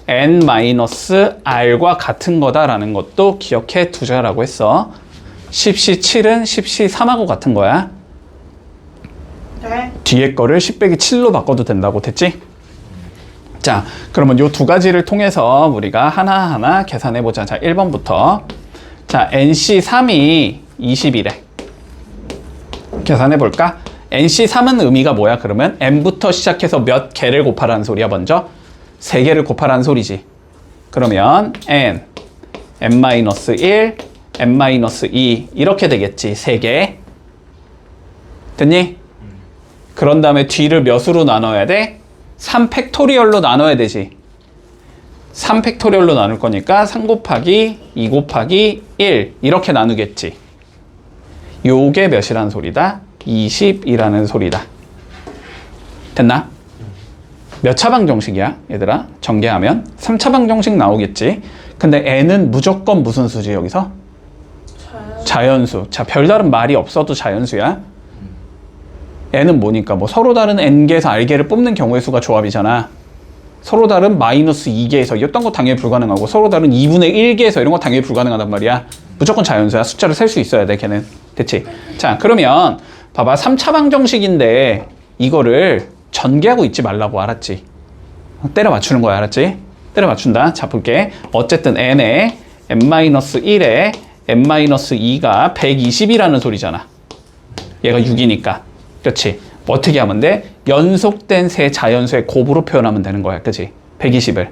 N-R과 같은 거다라는 것도 기억해 두자라고 했어. 10C7은 10C3하고 같은 거야. 네. 뒤에 거를 10 빼기 7로 바꿔도 된다고. 됐지? 자, 그러면 요 2가지를 통해서 우리가 하나하나 계산해 보자. 자, 1번부터. 자, NC3이 20이래. 계산해 볼까? NC3은 의미가 뭐야? 그러면 N부터 시작해서 몇 개를 곱하라는 소리야, 먼저? 3개를 곱하라는 소리지. 그러면 N, N-1, N-2 이렇게 되겠지. 3개. 됐니? 그런 다음에 뒤를 몇으로 나눠야 돼? 3팩토리얼로 나눠야 되지. 3팩토리얼로 나눌 거니까 3 곱하기 2 곱하기 1 이렇게 나누겠지. 요게 몇이라는 소리다? 20이라는 소리다. 됐나? 몇 차방정식이야, 얘들아? 전개하면 3차방 정식 나오겠지. 근데 n은 무조건 무슨 수지, 여기서? 자연수. 자, 별다른 말이 없어도 자연수야. n은 뭐니까? 뭐 서로 다른 n개에서 r개를 뽑는 경우의 수가 조합이잖아. 서로 다른 마이너스 2개에서 이딴 거 당연히 불가능하고, 서로 다른 2분의 1개에서 이런 거 당연히 불가능하단 말이야. 무조건 자연수야. 숫자를 셀 수 있어야 돼, 걔는. 됐지? 자, 그러면 봐봐. 3차방 정식인데 이거를 전개하고 있지 말라고. 알았지? 때려 맞추는 거야. 알았지? 때려 맞춘다. 자, 볼게. 어쨌든 n에 n-1에 n-2가 120이라는 소리잖아. 얘가 6이니까. 그렇지? 어떻게 하면 돼? 연속된 세 자연수의 곱으로 표현하면 되는 거야. 그치? 120을.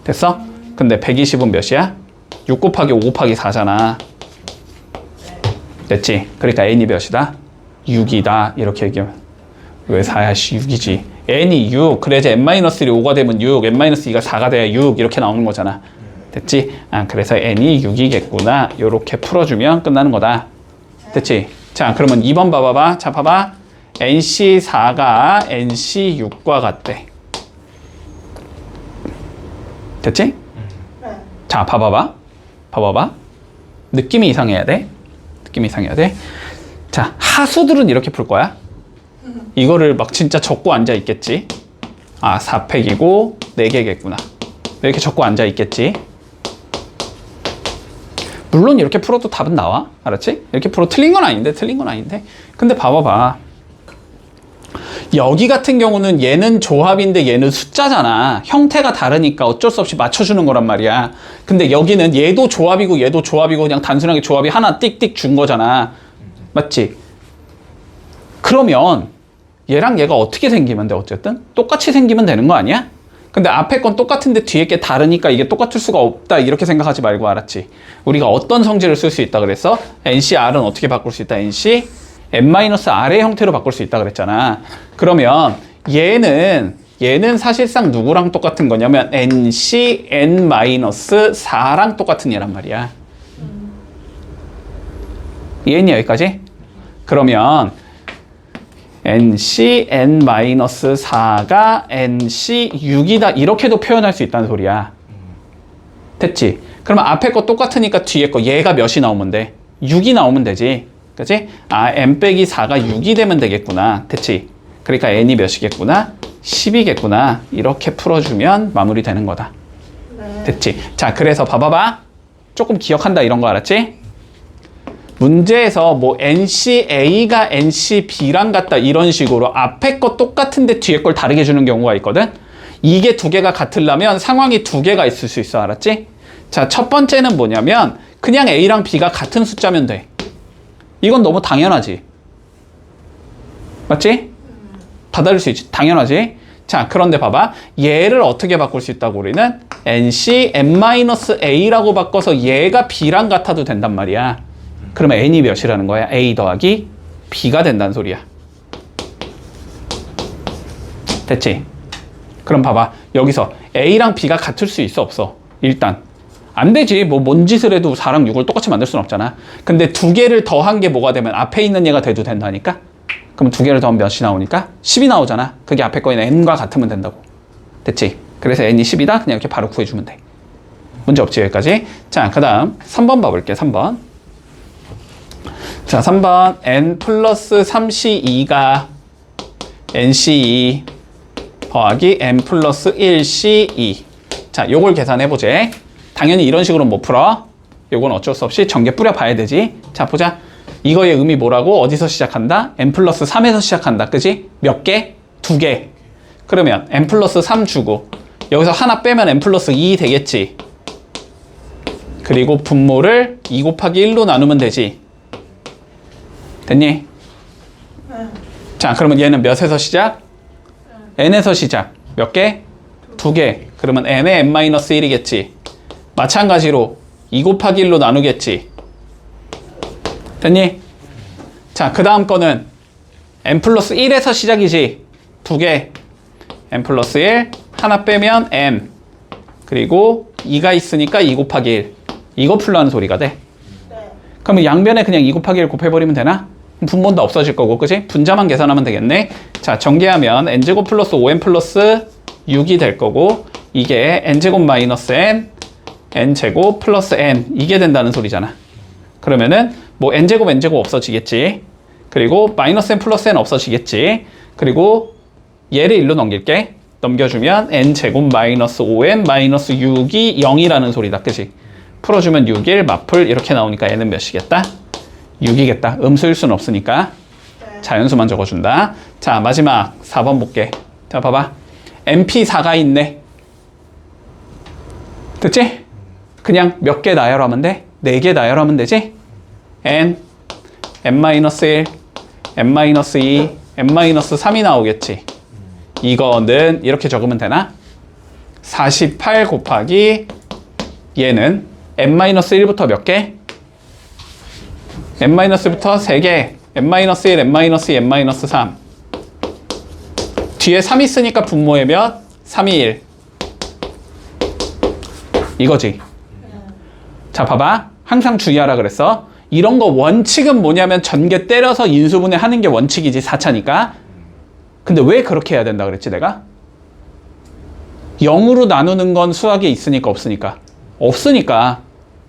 됐어? 근데 120은 몇이야? 6 곱하기 5 곱하기 4잖아. 됐지? 그러니까 n이 몇이다? 6이다. 이렇게 얘기하면. 왜 4야? 6이지. n이 6. 그래야지 n-1이 5가 되면 6. n-2가 4가 돼야 6. 이렇게 나오는 거잖아. 됐지? 그래서 n이 6이겠구나. 이렇게 풀어주면 끝나는 거다. 됐지? 자, 그러면 2번 봐봐봐. 자, 봐봐. NC4가 NC6과 같대. 됐지? 네. 자, 봐봐봐. 봐봐봐. 느낌이 이상해야 돼. 느낌이 이상해야 돼. 자, 하수들은 이렇게 풀 거야. 이거를 막 진짜 적고 앉아 있겠지. 아, 4팩이고 4개겠구나. 이렇게 적고 앉아 있겠지. 물론 이렇게 풀어도 답은 나와. 알았지? 이렇게 풀어 틀린 건 아닌데, 틀린 건 아닌데. 근데 봐봐봐. 여기 같은 경우는 얘는 조합인데 얘는 숫자잖아. 형태가 다르니까 어쩔 수 없이 맞춰주는 거란 말이야. 근데 여기는 얘도 조합이고 얘도 조합이고 그냥 단순하게 조합이 하나 띡띡 준 거잖아. 맞지? 그러면 얘랑 얘가 어떻게 생기면 돼? 어쨌든 똑같이 생기면 되는 거 아니야? 근데 앞에 건 똑같은데 뒤에 게 다르니까 이게 똑같을 수가 없다 이렇게 생각하지 말고, 알았지? 우리가 어떤 성질을 쓸 수 있다 그랬어? NCR은 어떻게 바꿀 수 있다? NC N-R의 형태로 바꿀 수 있다 그랬잖아. 그러면 얘는 사실상 누구랑 똑같은 거냐면 NC N-4랑 똑같은 얘란 말이야. 이해했니 여기까지? 그러면 NC N-4가 NC 6이다 이렇게도 표현할 수 있다는 소리야. 됐지? 그러면 앞에 거 똑같으니까 뒤에 거 얘가 몇이 나오면 돼? 6이 나오면 되지. 그치? 아, N-4가 6이 되면 되겠구나. 됐지? 그러니까 N이 몇이겠구나? 10이겠구나. 이렇게 풀어주면 마무리되는 거다. 네. 됐지? 자, 그래서 봐봐봐. 조금 기억한다 이런 거 알았지? 문제에서 뭐 NCA가 NCB랑 같다 이런 식으로 앞에 거 똑같은데 뒤에 걸 다르게 주는 경우가 있거든? 이게 두 개가 같으려면 상황이 두 개가 있을 수 있어. 알았지? 자, 첫 번째는 뭐냐면 그냥 A랑 B가 같은 숫자면 돼. 이건 너무 당연하지. 맞지? 받아들일 수 있지. 당연하지. 자, 그런데 봐봐. 얘를 어떻게 바꿀 수 있다고 우리는? NC N-A라고 바꿔서 얘가 B랑 같아도 된단 말이야. 그러면 N이 몇이라는 거야? A 더하기 B가 된다는 소리야. 됐지? 그럼 봐봐. 여기서 A랑 B가 같을 수 있어? 없어? 일단 안 되지. 뭔 짓을 해도 4랑 6을 똑같이 만들 수는 없잖아. 근데 두 개를 더한 게 뭐가 되면 앞에 있는 얘가 돼도 된다니까? 그럼 두 개를 더하면 몇이 나오니까? 10이 나오잖아. 그게 앞에 거인 N과 같으면 된다고. 됐지? 그래서 N이 10이다? 그냥 이렇게 바로 구해주면 돼. 문제 없지 여기까지? 자, 그 다음 3번 봐볼게. 3번. 자, 3번 N 플러스 3C2가 NC2 더하기 N 플러스 1C2. 자, 요걸 계산해보제. 당연히 이런 식으로 못 풀어. 요건 어쩔 수 없이 전개 뿌려봐야 되지. 자, 보자. 이거의 의미 뭐라고? 어디서 시작한다? N 플러스 3에서 시작한다. 그지? 몇 개? 2개. 그러면 N 플러스 3 주고 여기서 하나 빼면 N 플러스 2 되겠지. 그리고 분모를 2 곱하기 1로 나누면 되지. 됐니? 네. 자, 그러면 얘는 몇에서 시작? N에서 시작. 몇 개? 2개. 그러면 N의 N-1이겠지. 마찬가지로 2 곱하기 1로 나누겠지. 됐니? 자, 그 다음 거는 N 플러스 1에서 시작이지. 2개. N 플러스 1. 하나 빼면 M. 그리고 2가 있으니까 2 곱하기 1. 이거 풀라는 소리가 돼. 네. 그러면 양변에 그냥 2 곱하기 1 곱해버리면 되나? 분모는 다 없어질 거고, 그지? 분자만 계산하면 되겠네. 자, 전개하면 n제곱 플러스 5n 플러스 6이 될 거고, 이게 n제곱 마이너스 n, n제곱 플러스 n, 이게 된다는 소리잖아. 그러면은 뭐 n제곱 없어지겠지. 그리고 마이너스 n 플러스 n 없어지겠지. 그리고 얘를 1로 넘길게. 넘겨주면 n제곱 마이너스 5n 마이너스 6이 0이라는 소리다. 그치? 풀어주면 6일 마풀 이렇게 나오니까 얘는 몇이겠다? 6이겠다. 음수일 수는 없으니까 네. 자연수만 적어준다. 자, 마지막 4번 볼게. 자, 봐봐. MP4가 있네. 됐지? 그냥 몇 개 나열하면 돼? 4개 나열하면 되지? N, N-1, N-2, N-3이 나오겠지. 이거는 이렇게 적으면 되나? 48 곱하기 얘는 N-1부터 몇 개? N-부터 3개. N-1, N-2, N-3. 뒤에 3 있으니까 분모의 몇? 3이 1. 이거지. 자, 봐봐. 항상 주의하라 그랬어. 이런 거 원칙은 뭐냐면 전개 때려서 인수분해 하는 게 원칙이지 4차니까. 근데 왜 그렇게 해야 된다 그랬지 내가? 0으로 나누는 건 수학에 있으니까 없으니까? 없으니까.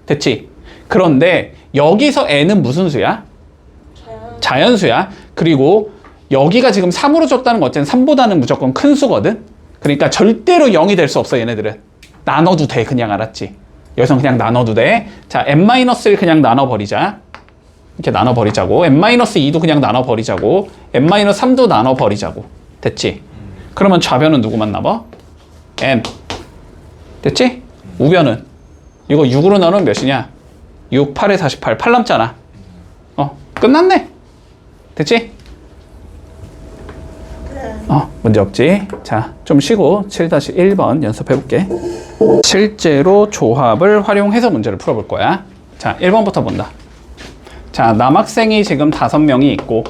됐지? 그런데 여기서 n은 무슨 수야? 자연수야. 그리고 여기가 지금 3으로 줬다는 거 어쨌든 3보다는 무조건 큰 수거든? 그러니까 절대로 0이 될 수 없어 얘네들은. 나눠도 돼 그냥 알았지? 여기서 그냥 나눠도 돼. 자 n-1 그냥 나눠버리자. 이렇게 나눠버리자고. n-2도 그냥 나눠버리자고. n-3도 나눠버리자고. 됐지? 그러면 좌변은 누구만 남아? n. 됐지? 우변은? 이거 6으로 나누면 몇이냐? 6, 8에 48. 8 남잖아. 끝났네. 됐지? 문제 없지? 자, 좀 쉬고 7-1번 연습해볼게. 실제로 조합을 활용해서 문제를 풀어볼 거야. 자, 1번부터 본다. 자, 남학생이 지금 5명이 있고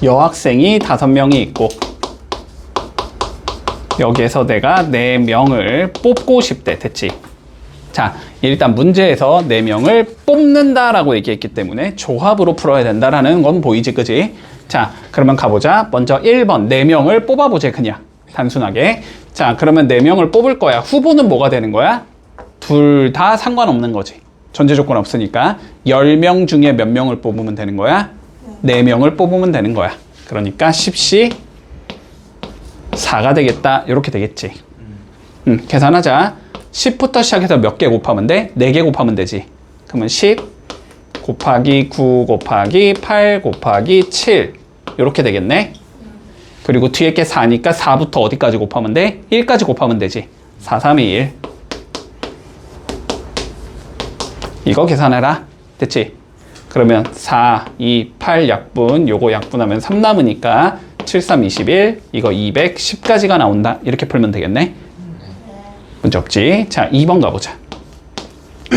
여학생이 5명이 있고 여기에서 내가 4명을 뽑고 싶대. 됐지? 자, 일단 문제에서 4명을 뽑는다라고 얘기했기 때문에 조합으로 풀어야 된다라는 건 보이지, 그지? 자, 그러면 가보자. 먼저 1번 4명을 뽑아보자, 그냥. 단순하게. 자, 그러면 4명을 뽑을 거야. 후보는 뭐가 되는 거야? 둘 다 상관없는 거지. 전제 조건 없으니까. 10명 중에 몇 명을 뽑으면 되는 거야? 4명을 뽑으면 되는 거야. 그러니까 10시 4가 되겠다. 이렇게 되겠지. 계산하자. 10부터 시작해서 몇 개 곱하면 돼? 4개 곱하면 되지. 그러면 10 곱하기 9 곱하기 8 곱하기 7 이렇게 되겠네. 그리고 뒤에 게 4니까 4부터 어디까지 곱하면 돼? 1까지 곱하면 되지. 4, 3, 2, 1 이거 계산해라. 됐지? 그러면 4, 2, 8 약분 요거 약분하면 3 남으니까 7, 3, 21 이거 200, 10까지가 나온다. 이렇게 풀면 되겠네. 문제 없지? 자, 2번 가보자.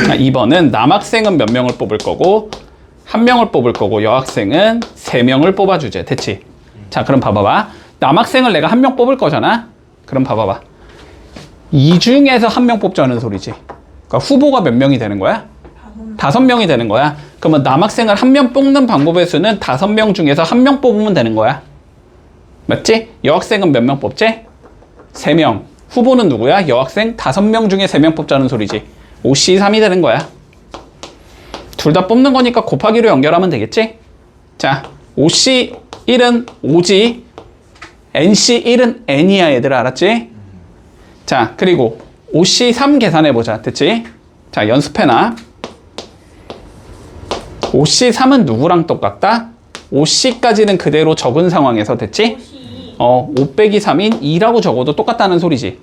자, 2번은 남학생은 몇 명을 뽑을 거고 1명을 뽑을 거고 여학생은 3명을 뽑아주제. 됐지? 자, 그럼 봐봐봐. 남학생을 내가 1명 뽑을 거잖아? 그럼 봐봐봐. 이 중에서 1명 뽑자는 소리지. 그러니까 후보가 몇 명이 되는 거야? 5명이 되는 거야. 그러면 남학생을 1명 뽑는 방법의 수는 5명 중에서 1명 뽑으면 되는 거야. 맞지? 여학생은 몇 명 뽑지? 3명. 후보는 누구야? 여학생 5명 중에 3명 뽑자는 소리지. 5C3이 되는 거야. 둘 다 뽑는 거니까 곱하기로 연결하면 되겠지? 자, 5C1은 5지, NC1은 N이야, 얘들아. 알았지? 자, 그리고 5C3 계산해보자. 됐지? 자, 연습해놔. 5C3은 누구랑 똑같다? 5C까지는 그대로 적은 상황에서. 됐지? 5 빼기 3인 2라고 적어도 똑같다는 소리지.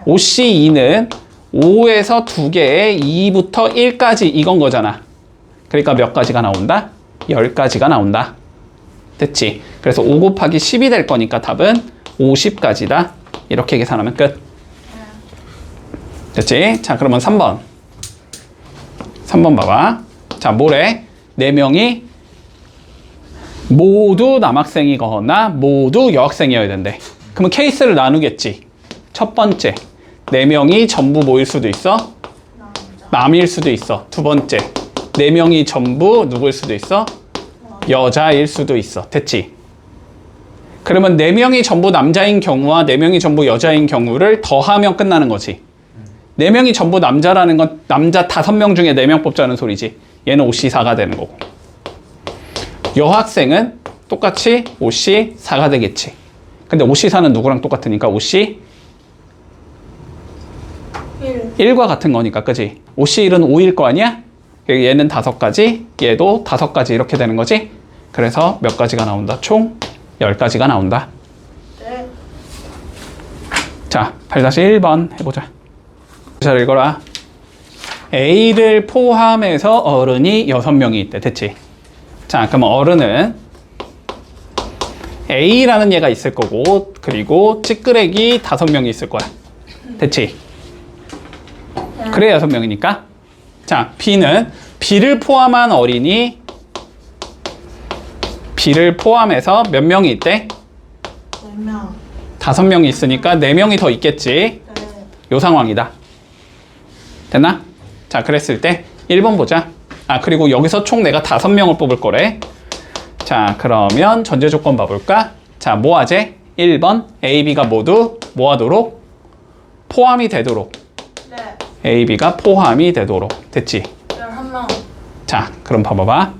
5C2는 5에서 2개에 2부터 1까지 이건 거잖아. 그러니까 몇 가지가 나온다? 10가지가 나온다. 됐지? 그래서 5 곱하기 10이 될 거니까 답은 50가지다. 이렇게 계산하면 끝. 됐지? 자, 그러면 3번. 3번 봐봐. 자, 뭐래? 4명이 모두 남학생이거나 모두 여학생이어야 된대. 그러면 케이스를 나누겠지. 첫 번째, 4명이 전부 뭐일 수도 있어? 남일 수도 있어. 두 번째, 4명이 전부 누구일 수도 있어? 여자일 수도 있어. 됐지? 그러면 4명이 전부 남자인 경우와 4명이 전부 여자인 경우를 더하면 끝나는 거지. 4명이 전부 남자라는 건 남자 5명 중에 4명 뽑자는 소리지. 얘는 5C4가 되는 거고. 여학생은 똑같이 5C4가 되겠지. 근데 5C4는 누구랑 똑같으니까 5C 1과 같은 거니까, 그지? 5C1은 5일 거 아니야? 얘는 5가지, 얘도 5가지 이렇게 되는 거지? 그래서 몇 가지가 나온다? 총 10가지가 나온다. 네. 자, 8-1번 해보자. 잘 읽어라. A를 포함해서 어른이 6명이 있대. 됐지? 자, 그럼 어른은 A라는 얘가 있을 거고, 그리고 찌끄레기 5명이 있을 거야. 됐지? 그래 6명이니까. 자, B는 B를 포함한 어린이, B를 포함해서 몇 명이 있대? 4명. 5명이 있으니까 4명이 더 있겠지. 네. 요 상황이다. 됐나? 자, 그랬을 때 1번 보자. 아, 그리고 여기서 총 내가 5명을 뽑을 거래. 자, 그러면 전제 조건 봐볼까? 자, 뭐 하지? 1번 A, B가 모두 뭐 하도록? 포함이 되도록. 네. A, B가 포함이 되도록. 됐지? 11명. 자, 그럼 봐봐봐.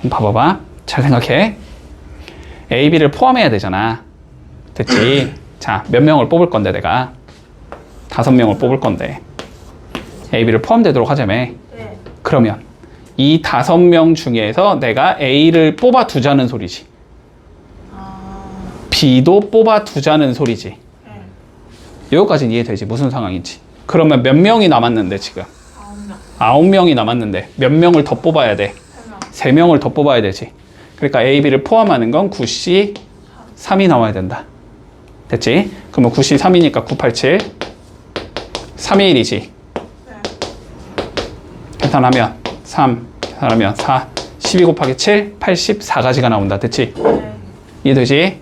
봐봐봐. 잘 생각해. A, B를 포함해야 되잖아. 됐지? 자, 몇 명을 뽑을 건데 내가? 5명을 뽑을 건데 A, B를 포함되도록 하자며. 네. 그러면 이 5명 중에서 내가 A를 뽑아 두자는 소리지. B도 뽑아 두자는 소리지. 네. 여기까지는 이해되지? 무슨 상황인지. 그러면 몇 명이 남았는데 지금? 9명. 9명이 남았는데 몇 명을 더 뽑아야 돼? 3명. 3명을 더 뽑아야 되지. 그러니까 A, B를 포함하는 건 9C 3이 나와야 된다. 됐지? 그러면 9C 3이니까 987 321이지. 네. 계산하면 3, 계산하면 4, 12 곱하기 7, 84가지가 나온다. 됐지? 네. 이해되지?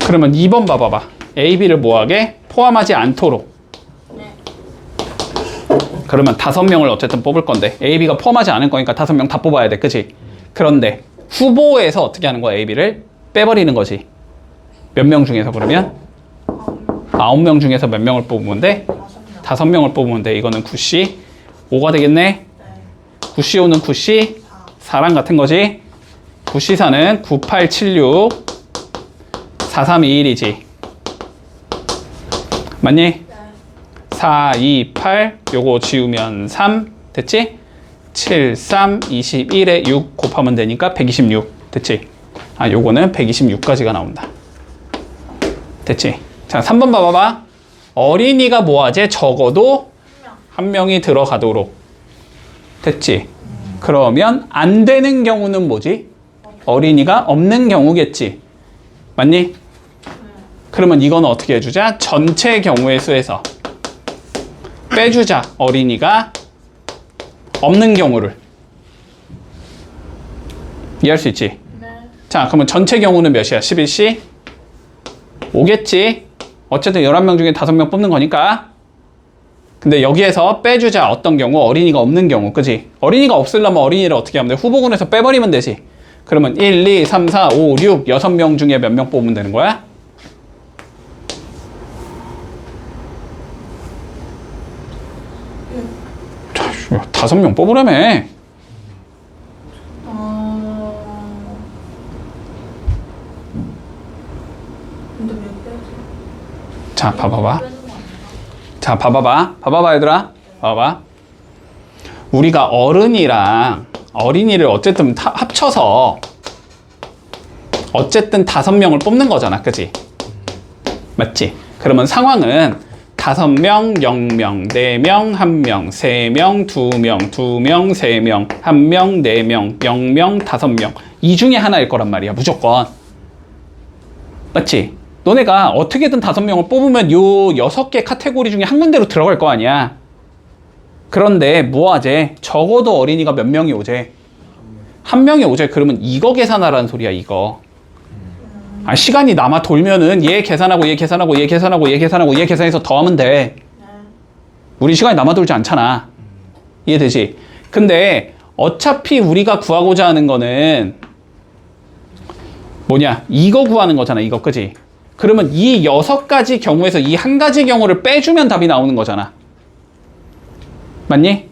그러면 2번 봐봐봐. A, B를 뭐하게? 포함하지 않도록. 네. 그러면 5명을 어쨌든 뽑을 건데 A, B가 포함하지 않을 거니까 5명 다 뽑아야 돼. 그치? 그런데 후보에서 어떻게 하는 거야? A, B를 빼버리는 거지. 몇 명 중에서 그러면? 9명 중에서 몇 명을 뽑으면 돼? 5명을 뽑으면 돼. 이거는 9C 5가 되겠네. 네. 9C 5는 9C 4랑 같은 거지. 9C 4는 9876 4321이지. 맞니? 네. 4, 2, 8 요거 지우면 3 됐지? 7, 3, 21에 6 곱하면 되니까 126 됐지? 아, 요거는 126까지가 나온다. 됐지? 자, 3번 봐봐봐. 어린이가 뭐하지? 적어도 한 명이 들어가도록. 됐지? 그러면 안 되는 경우는 뭐지? 어린이가 없는 경우겠지. 맞니? 그러면 이거는 어떻게 해주자? 전체 경우의 수에서 빼주자. 어린이가 없는 경우를. 이해할 수 있지? 네. 자, 그러면 전체 경우는 몇이야? 11C? 5겠지? 어쨌든 11명 중에 5명 뽑는 거니까. 근데 여기에서 빼주자. 어떤 경우? 어린이가 없는 경우. 그지? 어린이가 없으려면 어린이를 어떻게 하면 돼? 후보군에서 빼버리면 되지. 그러면 1, 2, 3, 4, 5, 6, 6명 중에 몇 명 뽑으면 되는 거야? 자, 5명 뽑으라며. 근데 왜 빼지? 자, 봐봐봐. 빼는 거 아니야? 자, 봐봐봐. 봐봐봐, 얘들아. 봐봐. 우리가 어른이랑 어린이를 어쨌든 합쳐서 어쨌든 5명을 뽑는 거잖아. 그치? 맞지? 그러면 상황은 5명, 0명, 4명, 1명, 3명, 2명, 2명, 3명, 1명, 4명, 0명, 5명. 이 중에 하나일 거란 말이야. 무조건. 맞지? 너네가 어떻게든 5명을 뽑으면 요 6개 카테고리 중에 한 군데로 들어갈 거 아니야. 그런데 뭐하재? 적어도 어린이가 몇 명이 오재? 한 명이 오재. 그러면 이거 계산하라는 소리야. 이거. 아, 시간이 남아 돌면은 얘 계산하고 얘 계산하고 얘 계산하고 얘 계산하고 얘 계산해서 더하면 돼. 네. 우리 시간이 남아 돌지 않잖아. 이해되지? 근데 어차피 우리가 구하고자 하는 거는 뭐냐? 이거 구하는 거잖아. 이거. 그지? 그러면 이 6가지 경우에서 이 한 가지 경우를 빼주면 답이 나오는 거잖아. 맞니?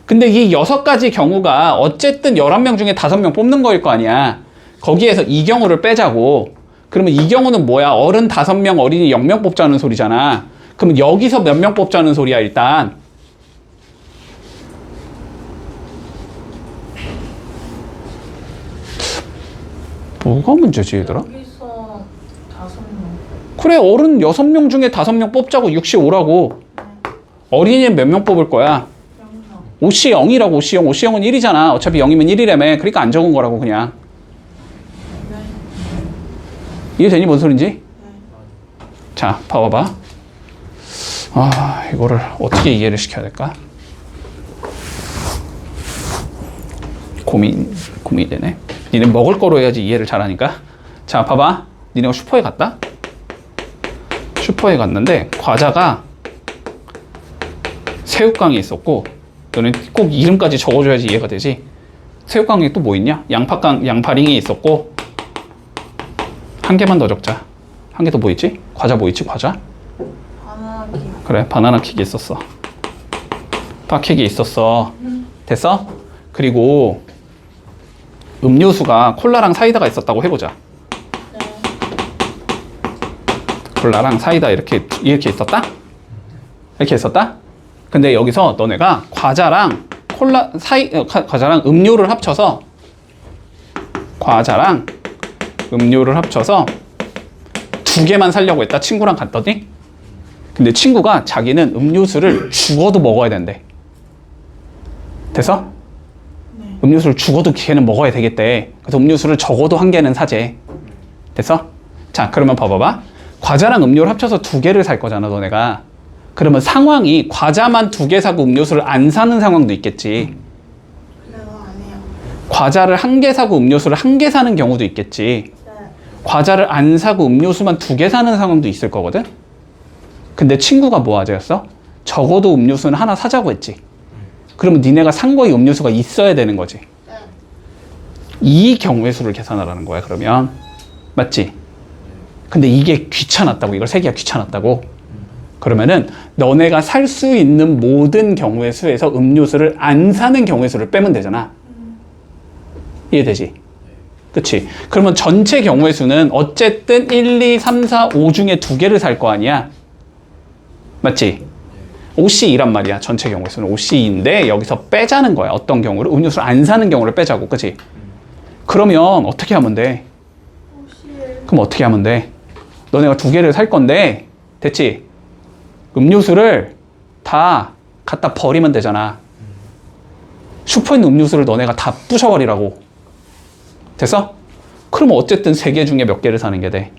근데 이 6가지 경우가 어쨌든 11명 중에 5명 뽑는 거일 거 아니야. 거기에서 이 경우를 빼자고. 그러면 이 경우는 뭐야? 어른 5명, 어린이 0명 뽑자는 소리잖아. 그럼 여기서 몇 명 뽑자는 소리야, 일단. 뭐가 문제지, 얘들아? 여기서 5명. 그래, 어른 6명 중에 5명 뽑자고 65라고. 어린이는 몇 명 뽑을 거야? 0명. 5C 0이라고. 5C 0. 5C 0은 1이잖아. 어차피 0이면 1이라며. 그러니까 안 적은 거라고, 그냥. 네. 이해되니? 뭔 소린지? 네. 자, 봐봐봐. 아, 이거를 어떻게 이해를 시켜야 될까? 고민이 되네. 니네 먹을 거로 해야지 이해를 잘하니까. 자, 봐봐. 니네가 슈퍼에 갔다? 슈퍼에 갔는데 과자가 새우깡이 있었고 너는 꼭 이름까지 적어줘야지 이해가 되지. 새우깡에 또 뭐 있냐? 양파링이 있었고, 한 개만 더 적자. 한 개 더 뭐 있지? 과자 뭐 있지? 과자? 바나나 킥. 그래, 바나나 킥이 있었어. 팥킥이 있었어. 됐어? 그리고 음료수가 콜라랑 사이다가 있었다고 해보자. 네. 콜라랑 사이다 이렇게 있었다? 이렇게 있었다? 근데 여기서 너네가 과자랑 과자랑 음료를 합쳐서 두 개만 사려고 했다. 친구랑 갔더니 근데 친구가 자기는 음료수를 죽어도 먹어야 된대. 됐어? 네. 음료수를 죽어도 걔는 먹어야 되겠대. 그래서 음료수를 적어도 한 개는 사재. 됐어? 자, 그러면 봐봐봐. 과자랑 음료를 합쳐서 두 개를 살 거잖아, 너네가. 그러면 상황이 과자만 두 개 사고 음료수를 안 사는 상황도 있겠지. 그래요, 아니에요. 과자를 한 개 사고 음료수를 한 개 사는 경우도 있겠지. 네. 과자를 안 사고 음료수만 두 개 사는 상황도 있을 거거든? 근데 친구가 뭐 하자였어? 적어도 음료수는 하나 사자고 했지. 그러면 니네가 산 거에 음료수가 있어야 되는 거지. 네. 이 경우의 수를 계산하라는 거야, 그러면. 맞지? 근데 이게 귀찮았다고, 이걸 세기가 귀찮았다고. 그러면은 너네가 살 수 있는 모든 경우의 수에서 음료수를 안 사는 경우의 수를 빼면 되잖아. 이해되지? 그치? 그러면 전체 경우의 수는 어쨌든 1, 2, 3, 4, 5 중에 두 개를 살 거 아니야? 맞지? OC이란 말이야. 전체 경우의 수는 OC인데 여기서 빼자는 거야. 어떤 경우를? 음료수를 안 사는 경우를 빼자고. 그치? 그러면 어떻게 하면 돼? 혹시 그럼 어떻게 하면 돼? 너네가 두 개를 살 건데 됐지? 음료수를 다 갖다 버리면 되잖아. 슈퍼에 있는 음료수를 너네가 다 부셔버리라고. 됐어? 그럼 어쨌든 세 개 중에 몇 개를 사는 게 돼?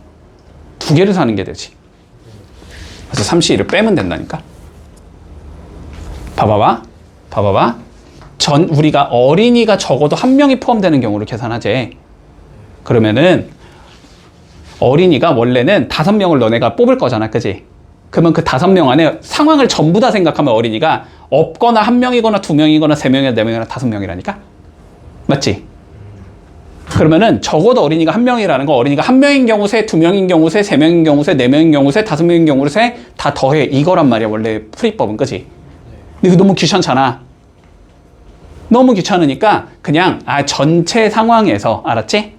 두 개를 사는 게 되지. 그래서 3C1을 빼면 된다니까. 봐봐봐. 우리가 어린이가 적어도 한 명이 포함되는 경우를 계산하지. 그러면은 어린이가 원래는 5명을 너네가 뽑을 거잖아, 그지? 그러면 그 5명 안에 상황을 전부 다 생각하면 어린이가 없거나 1명이거나 2명이거나 3명이나 4명이나 5명이라니까? 맞지? 그러면은 적어도 어린이가 1명이라는 거, 어린이가 1명인 경우 세, 2명인 경우 세, 3명인 경우 세, 4명인 경우 세, 5명인 경우 세, 다 더해. 이거란 말이야, 원래 풀이법은, 그지? 근데 이거 너무 귀찮잖아. 너무 귀찮으니까 그냥 전체 상황에서, 알았지?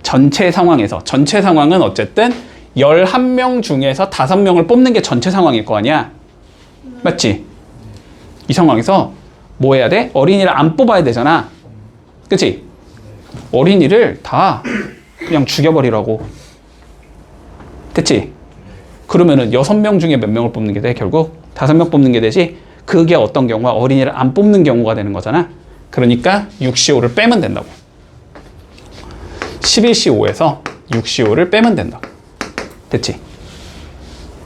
전체 상황은 어쨌든 11명 중에서 5명을 뽑는 게 전체 상황일 거 아니야? 맞지? 이 상황에서 뭐 해야 돼? 어린이를 안 뽑아야 되잖아. 그치? 어린이를 다 그냥 죽여버리라고. 됐지? 그러면은 6명 중에 몇 명을 뽑는 게 돼? 결국 5명 뽑는 게 되지? 그게 어떤 경우가 어린이를 안 뽑는 경우가 되는 거잖아. 그러니까 6CO5를 빼면 된다고. 11CO5에서 6CO5를 빼면 된다고. 됐지?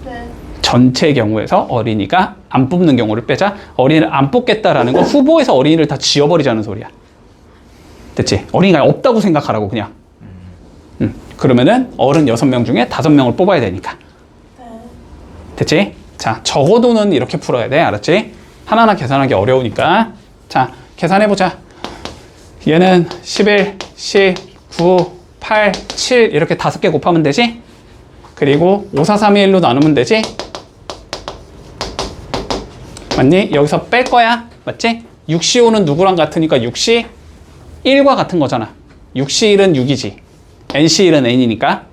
네. 전체 경우에서 어린이가 안 뽑는 경우를 빼자. 어린이를 안 뽑겠다라는 건 후보에서 어린이를 다 지워버리자는 소리야. 됐지? 어린이가 없다고 생각하라고 그냥. 그러면은 어른 6명 중에 5명을 뽑아야 되니까. 네. 됐지? 자, 적어도는 이렇게 풀어야 돼. 알았지? 하나하나 계산하기 어려우니까. 자, 계산해보자. 얘는 11, 10, 9, 8, 7 이렇게 5개 곱하면 되지? 그리고 5, 4, 3, 2, 1로 나누면 되지? 맞니? 여기서 뺄 거야. 맞지? 6C5는 누구랑 같으니까 6C 1과 같은 거잖아. 6C1은 6이지. NC1은 N이니까.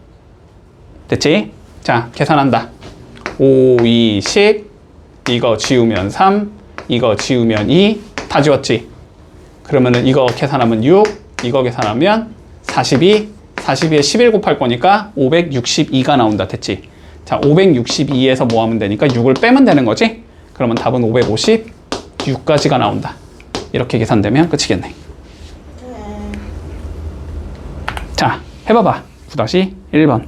됐지? 자, 계산한다. 5, 2, 10. 이거 지우면 3. 이거 지우면 2. 다 지웠지? 그러면은 이거 계산하면 6. 이거 계산하면 42. 42에 11 곱할 거니까 562가 나온다. 됐지? 자, 562에서 뭐 하면 되니까 6을 빼면 되는 거지? 그러면 답은 556까지가 나온다. 이렇게 계산되면 끝이겠네. 네. 자, 해봐봐. 9-1번.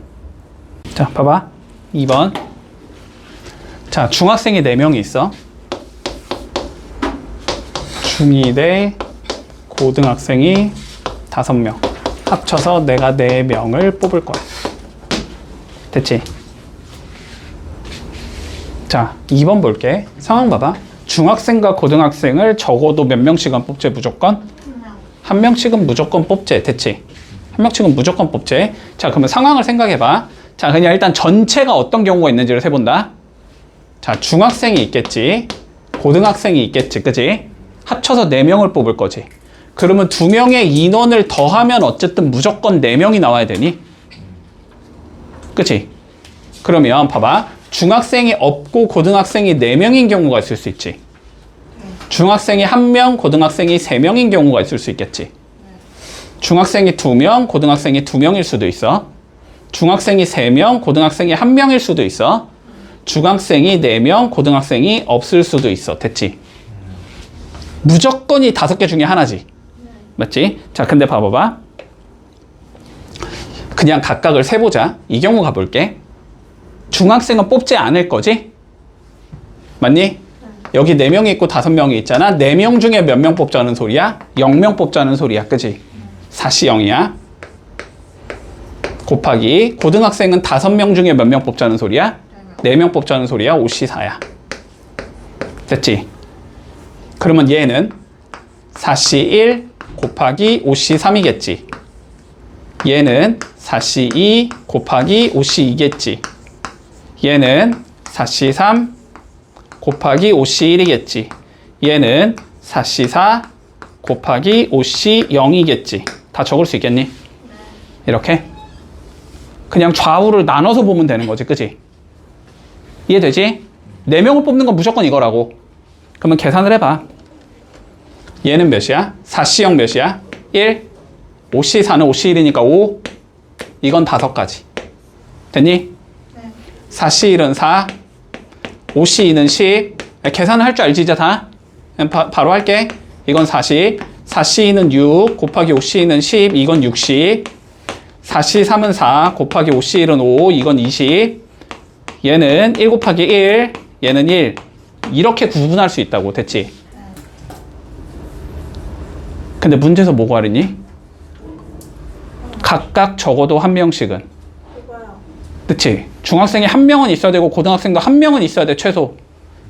자, 봐봐. 2번. 자, 중학생이 4명이 있어. 중2 대 고등학생이 5명. 합쳐서 내가 4명을 뽑을 거야. 됐지? 자, 2번 볼게. 상황 봐봐. 중학생과 고등학생을 적어도 몇 명씩은 뽑지 무조건? 그냥 한 명씩은 무조건 뽑지. 됐지? 한 명씩은 무조건 뽑지. 자, 그러면 상황을 생각해봐. 자, 그냥 일단 전체가 어떤 경우가 있는지를 세본다. 자, 중학생이 있겠지. 고등학생이 있겠지. 그지? 합쳐서 4명을 뽑을 거지. 그러면 2명의 인원을 더하면 어쨌든 무조건 4명이 나와야 되니? 그치? 그러면 봐봐. 중학생이 없고 고등학생이 4명인 경우가 있을 수 있지. 중학생이 1명, 고등학생이 3명인 경우가 있을 수 있겠지. 중학생이 2명, 고등학생이 2명일 수도 있어. 중학생이 3명, 고등학생이 1명일 수도 있어. 중학생이 4명, 고등학생이 없을 수도 있어. 됐지? 무조건이 5개 중에 하나지. 맞지? 자, 근데 봐봐봐. 그냥 각각을 세보자. 이 경우 가볼게. 중학생은 뽑지 않을 거지? 맞니? 여기 4명이 있고 5명이 있잖아. 4명 중에 몇 명 뽑자는 소리야? 0명 뽑자는 소리야. 그지? 4시 0이야. 곱하기 고등학생은 5명 중에 몇 명 뽑자는 소리야? 4명 뽑자는 소리야. 5시 4야. 됐지? 그러면 얘는 4시 1 곱하기 5시 3이겠지. 얘는 4시 2 곱하기 5시 2겠지. 얘는 4시 3 곱하기 5시 1이겠지. 얘는 4시 4 곱하기 5시 0이겠지. 다 적을 수 있겠니? 이렇게? 그냥 좌우를 나눠서 보면 되는 거지. 그치? 이해되지? 4명을 뽑는 건 무조건 이거라고. 그러면 계산을 해봐. 얘는 몇이야? 4시 0 몇이야? 1. 5시 4는 5시 1이니까 5. 이건 5가지. 됐니? 네. 4시 1은 4. 5시 2는 10. 계산을 할 줄 알지 이제 다? 바로 할게. 이건 40. 4시 2는 6 곱하기 5시 2는 10. 이건 60. 4시 3은 4 곱하기 5시 1은 5. 이건 20. 얘는 1 곱하기 1. 얘는 1. 이렇게 구분할 수 있다고. 됐지? 근데 문제에서 뭐 구하랬니? 각각 적어도 1명씩은. 이거요. 그치? 중학생이 1명은 있어야 되고 고등학생도 1명은 있어야 돼 최소.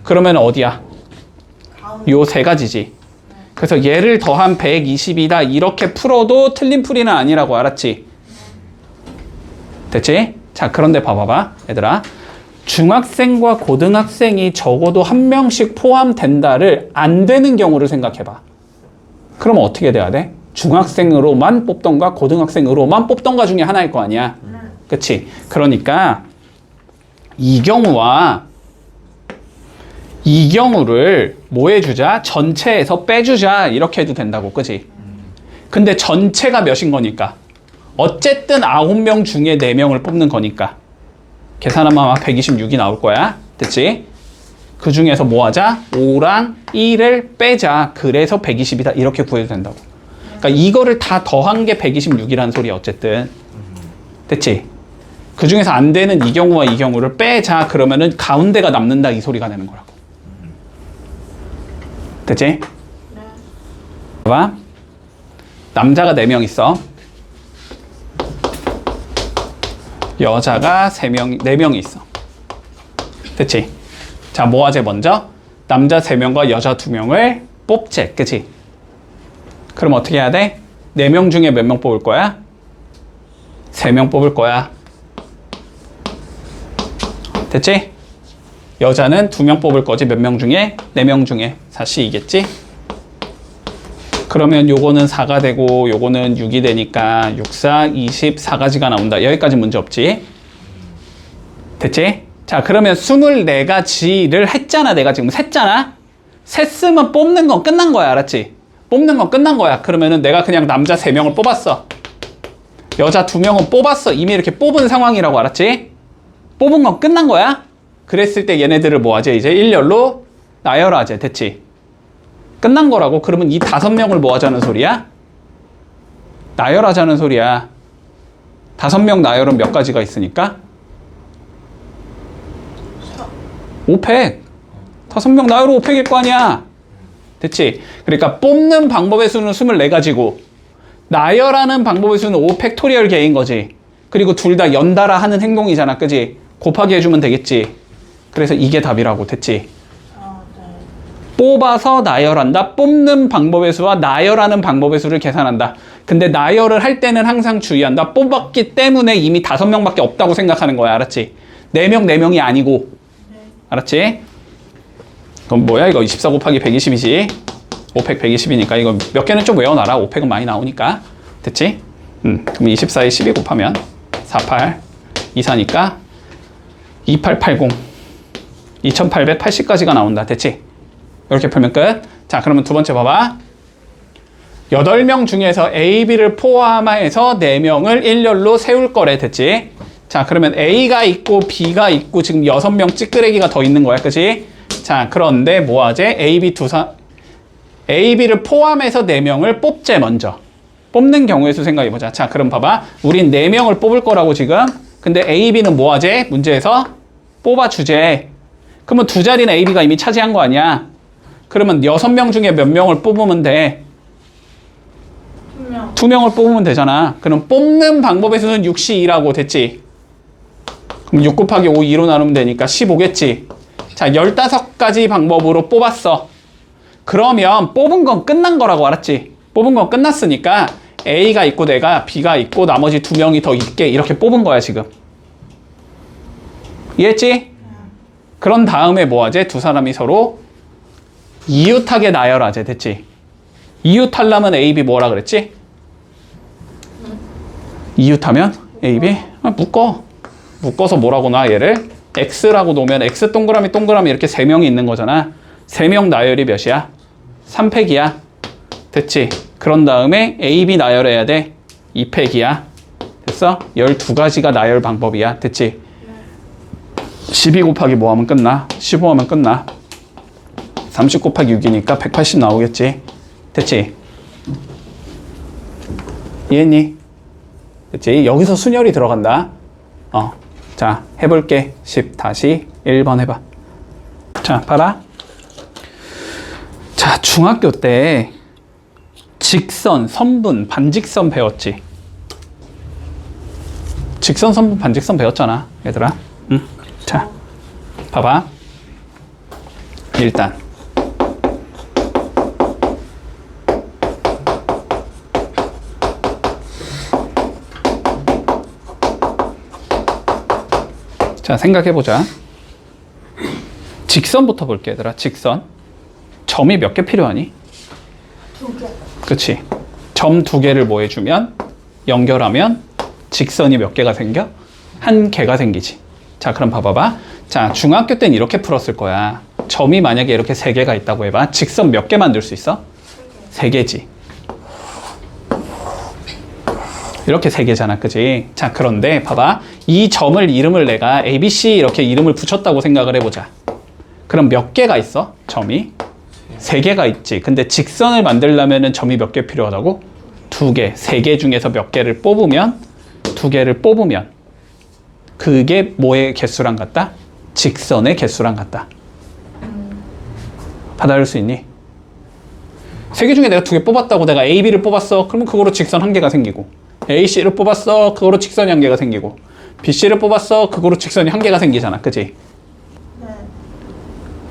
그러면 어디야? 다음. 요 3가지지. 그래서 얘를 더한 120이다 이렇게 풀어도 틀린 풀이는 아니라고. 알았지? 됐지? 자, 그런데 봐봐봐 얘들아. 중학생과 고등학생이 적어도 1명씩 포함된다를 안 되는 경우를 생각해봐. 그러면 어떻게 돼야 돼? 중학생으로만 뽑던가 고등학생으로만 뽑던가 중에 하나일 거 아니야. 그치? 그러니까 이 경우와 이 경우를 뭐 해주자? 전체에서 빼주자 이렇게 해도 된다고. 그치? 근데 전체가 몇인 거니까 어쨌든 9명 중에 4명을 뽑는 거니까 계산하면 아마 126이 나올 거야. 됐지? 그 중에서 뭐 하자? 5랑 1을 빼자. 그래서 120이다. 이렇게 구해도 된다고. 그러니까 이거를 다 더한 게 126이라는 소리야. 어쨌든. 됐지? 그 중에서 안 되는 이 경우와 이 경우를 빼자. 그러면은 가운데가 남는다. 이 소리가 되는 거라고. 됐지? 네. 봐봐. 남자가 4명 있어. 여자가 4명이 있어. 됐지? 자, 뭐 하재 먼저? 남자 3명과 여자 2명을 뽑재. 그치? 그럼 어떻게 해야 돼? 4명 중에 몇 명 뽑을 거야? 3명 뽑을 거야. 됐지? 여자는 2명 뽑을 거지. 몇 명 중에? 4명 중에. 4시 2겠지? 그러면 요거는 4가 되고 요거는 6이 되니까 6, 4, 24가지가 나온다. 여기까지 문제 없지? 됐지? 자, 그러면 24가지를 했잖아. 내가 지금 셌잖아? 셌으면 뽑는 건 끝난 거야. 알았지? 뽑는 건 끝난 거야. 그러면은 내가 그냥 남자 3명을 뽑았어. 여자 2명은 뽑았어. 이미 이렇게 뽑은 상황이라고. 알았지? 뽑은 건 끝난 거야. 그랬을 때 얘네들을 뭐 하지? 이제 일렬로 나열하지. 됐지? 끝난 거라고. 그러면 이 5명을 뭐 하자는 소리야? 나열하자는 소리야. 5명 나열은 몇 가지가 있으니까? 5팩. 5명 나열은 5팩일 거 아니야. 됐지? 그러니까 뽑는 방법의 수는 24가지고 나열하는 방법의 수는 5팩토리얼 개인 거지. 그리고 둘 다 연달아 하는 행동이잖아. 그지? 곱하기 해주면 되겠지. 그래서 이게 답이라고. 됐지? 아, 네. 뽑아서 나열한다. 뽑는 방법의 수와 나열하는 방법의 수를 계산한다. 근데 나열을 할 때는 항상 주의한다. 뽑았기 때문에 이미 5명밖에 없다고 생각하는 거야. 알았지? 4명, 4명이 아니고. 알았지? 그럼 뭐야? 이거 24 곱하기 120이지. 5팩 120이니까 이거 몇 개는 좀 외워놔라. 5팩은 많이 나오니까. 됐지? 그럼 24에 12 곱하면 48, 24니까 2880. 2880까지가 나온다. 됐지? 이렇게 풀면 끝. 자, 그러면 두 번째 봐봐. 8명 중에서 A, B를 포함해서 4명을 일렬로 세울 거래. 됐지? 자, 그러면 A가 있고 B가 있고 지금 6명 찌끄레기가 더 있는 거야. 그치? 자, 그런데 뭐 하지? A, B A, B를 포함해서 4명을 뽑재 먼저. 뽑는 경우의 수 생각해보자. 자, 그럼 봐봐. 우린 4명을 뽑을 거라고 지금. 근데 A, B는 뭐 하지? 문제에서 뽑아주재. 그러면 두 자리는 A, B가 이미 차지한 거 아니야? 그러면 6명 중에 몇 명을 뽑으면 돼? 2명. 2명을 뽑으면 되잖아. 그럼 뽑는 방법의 수는 6시2라고 됐지? 그럼 6 곱하기 5, 2로 나누면 되니까 15겠지? 자, 15가지 방법으로 뽑았어. 그러면 뽑은 건 끝난 거라고 알았지? 뽑은 건 끝났으니까 A가 있고 내가 B가 있고 나머지 2명이 더 있게 이렇게 뽑은 거야 지금. 이해했지? 그런 다음에 뭐 하지? 두 사람이 서로 이웃하게 나열하재. 됐지? 이웃하려면 A, B 뭐라 그랬지? 이웃하면 A, B? 묶어서 뭐라고 놔 얘를? X라고 놓으면 X 동그라미 동그라미 이렇게 3명이 있는 거잖아. 3명 나열이 몇이야? 3팩이야. 됐지? 그런 다음에 A, B 나열해야 돼. 2팩이야. 됐어? 12가지가 나열 방법이야. 됐지? 12 곱하기 뭐 하면 끝나? 15 하면 끝나. 30 곱하기 6이니까 180 나오겠지? 됐지? 이해했니? 됐지? 여기서 순열이 들어간다. 자, 해볼게. 10 다시 1번 해봐. 자, 봐라. 자, 중학교 때 직선, 선분, 반직선 배웠지? 직선, 선분, 반직선 배웠잖아, 얘들아. 응? 자, 봐봐. 일단 자, 생각해보자. 직선부터 볼게, 얘들아. 직선. 점이 몇 개 필요하니? 2개. 그치? 점 2개를 뭐 해주면? 연결하면 직선이 몇 개가 생겨? 1개가 생기지. 자, 그럼 봐봐봐. 자, 중학교 땐 이렇게 풀었을 거야. 점이 만약에 이렇게 3개가 있다고 해봐. 직선 몇 개 만들 수 있어? 3개지. 이렇게 3개잖아, 그지? 자, 그런데 봐봐. 이 점을 이름을 내가 ABC 이렇게 이름을 붙였다고 생각을 해보자. 그럼 몇 개가 있어? 점이? 3개가 있지. 근데 직선을 만들려면 점이 몇 개 필요하다고? 2개. 3개 중에서 몇 개를 뽑으면 2개를 뽑으면 그게 뭐의 개수랑 같다? 직선의 개수랑 같다. 받아들일 수 있니? 3개 중에 내가 2개 뽑았다고 내가 A, B를 뽑았어. 그러면 그거로 직선 1개가 생기고, A, C를 뽑았어. 그거로 직선이 1개가 생기고, B, C를 뽑았어. 그거로 직선이 1개가 생기잖아. 그치? 네.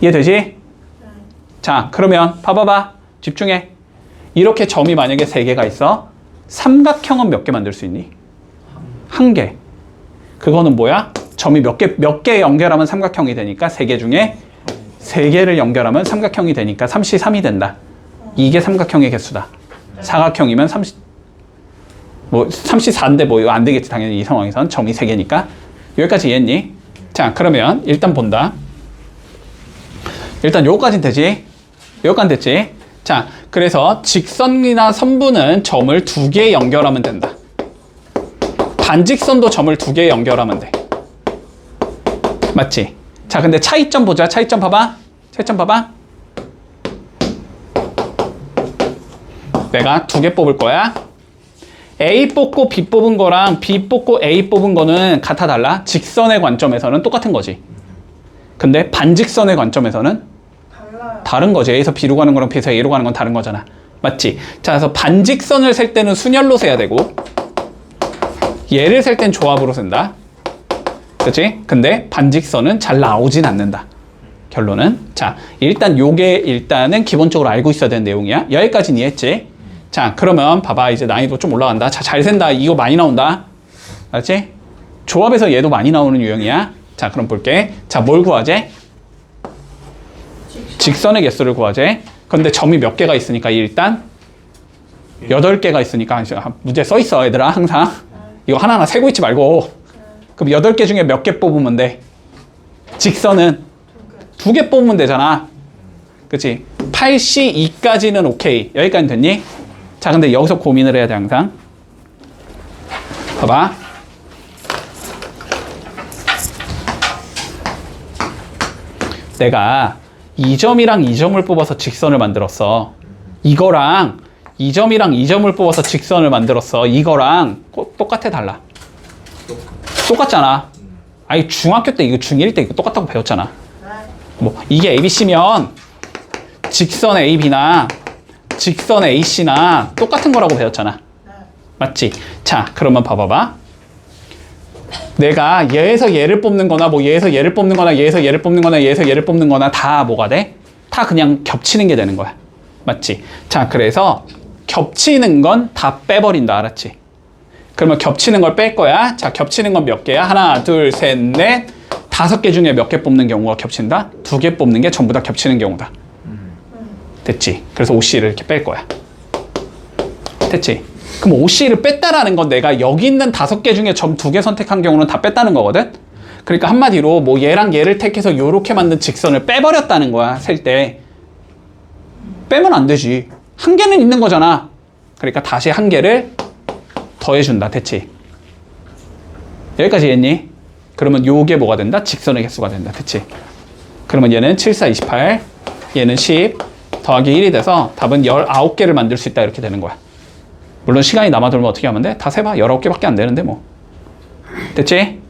이해되지? 네. 자, 그러면 봐봐봐. 집중해. 이렇게 점이 만약에 3개가 있어. 삼각형은 몇 개 만들 수 있니? 1개. 그거는 뭐야? 점이 몇 개 연결하면 삼각형이 되니까 3개 중에 3개를 연결하면 삼각형이 되니까 3C3이 된다. 이게 삼각형의 개수다. 사각형이면 3C4인데 뭐 이거 안 되겠지. 당연히 이 상황에선 점이 3개니까. 여기까지 이해했니? 자, 그러면 일단 본다. 일단 요거까지는 되지? 요거까지는 됐지? 자, 그래서 직선이나 선분은 점을 2개 연결하면 된다. 반직선도 점을 2개 연결하면 돼. 맞지? 자, 근데 차이점 보자. 차이점 봐봐. 차이점 봐봐. 내가 2개 뽑을 거야. A 뽑고 B 뽑은 거랑 B 뽑고 A 뽑은 거는 같아 달라? 직선의 관점에서는 똑같은 거지. 근데 반직선의 관점에서는 달라요. 다른 거지. A에서 B로 가는 거랑 B에서 A로 가는 건 다른 거잖아. 맞지? 자, 그래서 반직선을 셀 때는 순열로 세야 되고, 얘를 셀 땐 조합으로 센다. 그치? 근데 반직선은 잘 나오진 않는다. 결론은. 자, 일단 요게 일단은 기본적으로 알고 있어야 되는 내용이야. 여기까지는 이해했지? 자, 그러면 봐봐. 이제 난이도 좀 올라간다. 자, 잘 센다. 이거 많이 나온다. 알았지? 조합에서 얘도 많이 나오는 유형이야. 자, 그럼 볼게. 자, 뭘 구하지? 직선의 개수를 구하지. 그런데 점이 몇 개가 있으니까 일단 8개가 있으니까 문제 써 있어, 얘들아. 항상 이거 하나하나 세고 있지 말고. 그럼 8개 중에 몇 개 뽑으면 돼? 직선은 2개 뽑으면 되잖아. 그치? 8C2까지는 오케이. 여기까지 됐니? 자, 근데 여기서 고민을 해야 돼, 항상. 봐봐. 내가 2점이랑 2점을 뽑아서 직선을 만들었어. 이거랑 2점이랑 2점을 뽑아서 직선을 만들었어. 이거랑 똑같아, 달라? 똑같잖아. 아니, 중학교 때 이거 중1 때 이거 똑같다고 배웠잖아. 뭐 이게 ABC면 직선 AB나 직선 AC나 똑같은 거라고 배웠잖아. 맞지? 자, 그러면 봐봐봐. 내가 얘에서 얘를 뽑는 거나 뭐 얘에서 얘를 뽑는 거나 얘에서 얘를 뽑는 거나 얘에서 얘를 뽑는 거나 다 뭐가 돼? 다 그냥 겹치는 게 되는 거야. 맞지? 자, 그래서 겹치는 건 다 빼버린다. 알았지? 그러면 겹치는 걸 뺄 거야. 자, 겹치는 건 몇 개야? 하나, 둘, 셋, 넷. 5개 중에 몇 개 뽑는 경우가 겹친다? 2개 뽑는 게 전부 다 겹치는 경우다. 됐지? 그래서 OC를 이렇게 뺄 거야. 됐지? 그럼 OC를 뺐다라는 건 내가 여기 있는 5개 중에 점 2개 선택한 경우는 다 뺐다는 거거든? 그러니까 한마디로 뭐 얘랑 얘를 택해서 요렇게 만든 직선을 빼버렸다는 거야, 셀 때. 빼면 안 되지. 한 개는 있는 거잖아. 그러니까 다시 한 개를 더해준다. 됐지? 여기까지 했니? 그러면 요게 뭐가 된다? 직선의 개수가 된다. 됐지? 그러면 얘는 7, 4, 28, 얘는 10 더하기 1이 돼서 답은 19개를 만들 수 있다. 이렇게 되는 거야. 물론 시간이 남아돌면 어떻게 하면 돼? 다 세봐. 19개밖에 안 되는데 뭐. 됐지?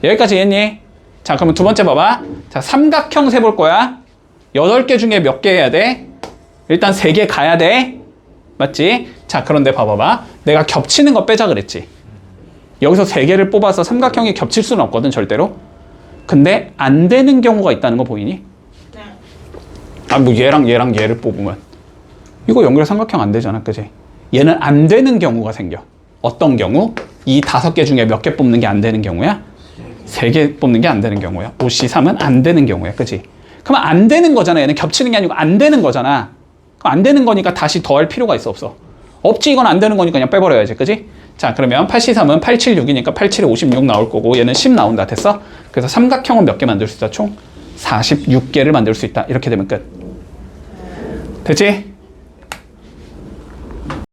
여기까지 했니? 자, 그러면 두 번째 봐봐. 자, 삼각형 세볼 거야. 8개 중에 몇 개 해야 돼? 일단 3개 가야 돼. 맞지? 자, 그런데 봐봐봐. 내가 겹치는 거 빼자 그랬지. 여기서 3개를 뽑아서 삼각형이 겹칠 수는 없거든, 절대로. 근데 안 되는 경우가 있다는 거 보이니? 네. 아, 뭐 얘랑 얘를 뽑으면 이거 연결 삼각형 안 되잖아, 그지? 얘는 안 되는 경우가 생겨. 어떤 경우? 이 5개 중에 몇 개 뽑는 게 안 되는 경우야? 3개 뽑는 게 안 되는 경우야. OC3은 안 되는 경우야, 그지? 그러면 안 되는 거잖아. 얘는 겹치는 게 아니고 안 되는 거잖아. 그럼 안 되는 거니까 다시 더할 필요가 있어, 없어? 없지. 이건 안 되는 거니까 그냥 빼버려야지, 그지? 자, 그러면 8C3은 8, 7, 6이니까 8, 7에 56 나올 거고 얘는 10 나온다. 됐어? 그래서 삼각형은 몇 개 만들 수 있다? 총 46개를 만들 수 있다. 이렇게 되면 끝. 됐지?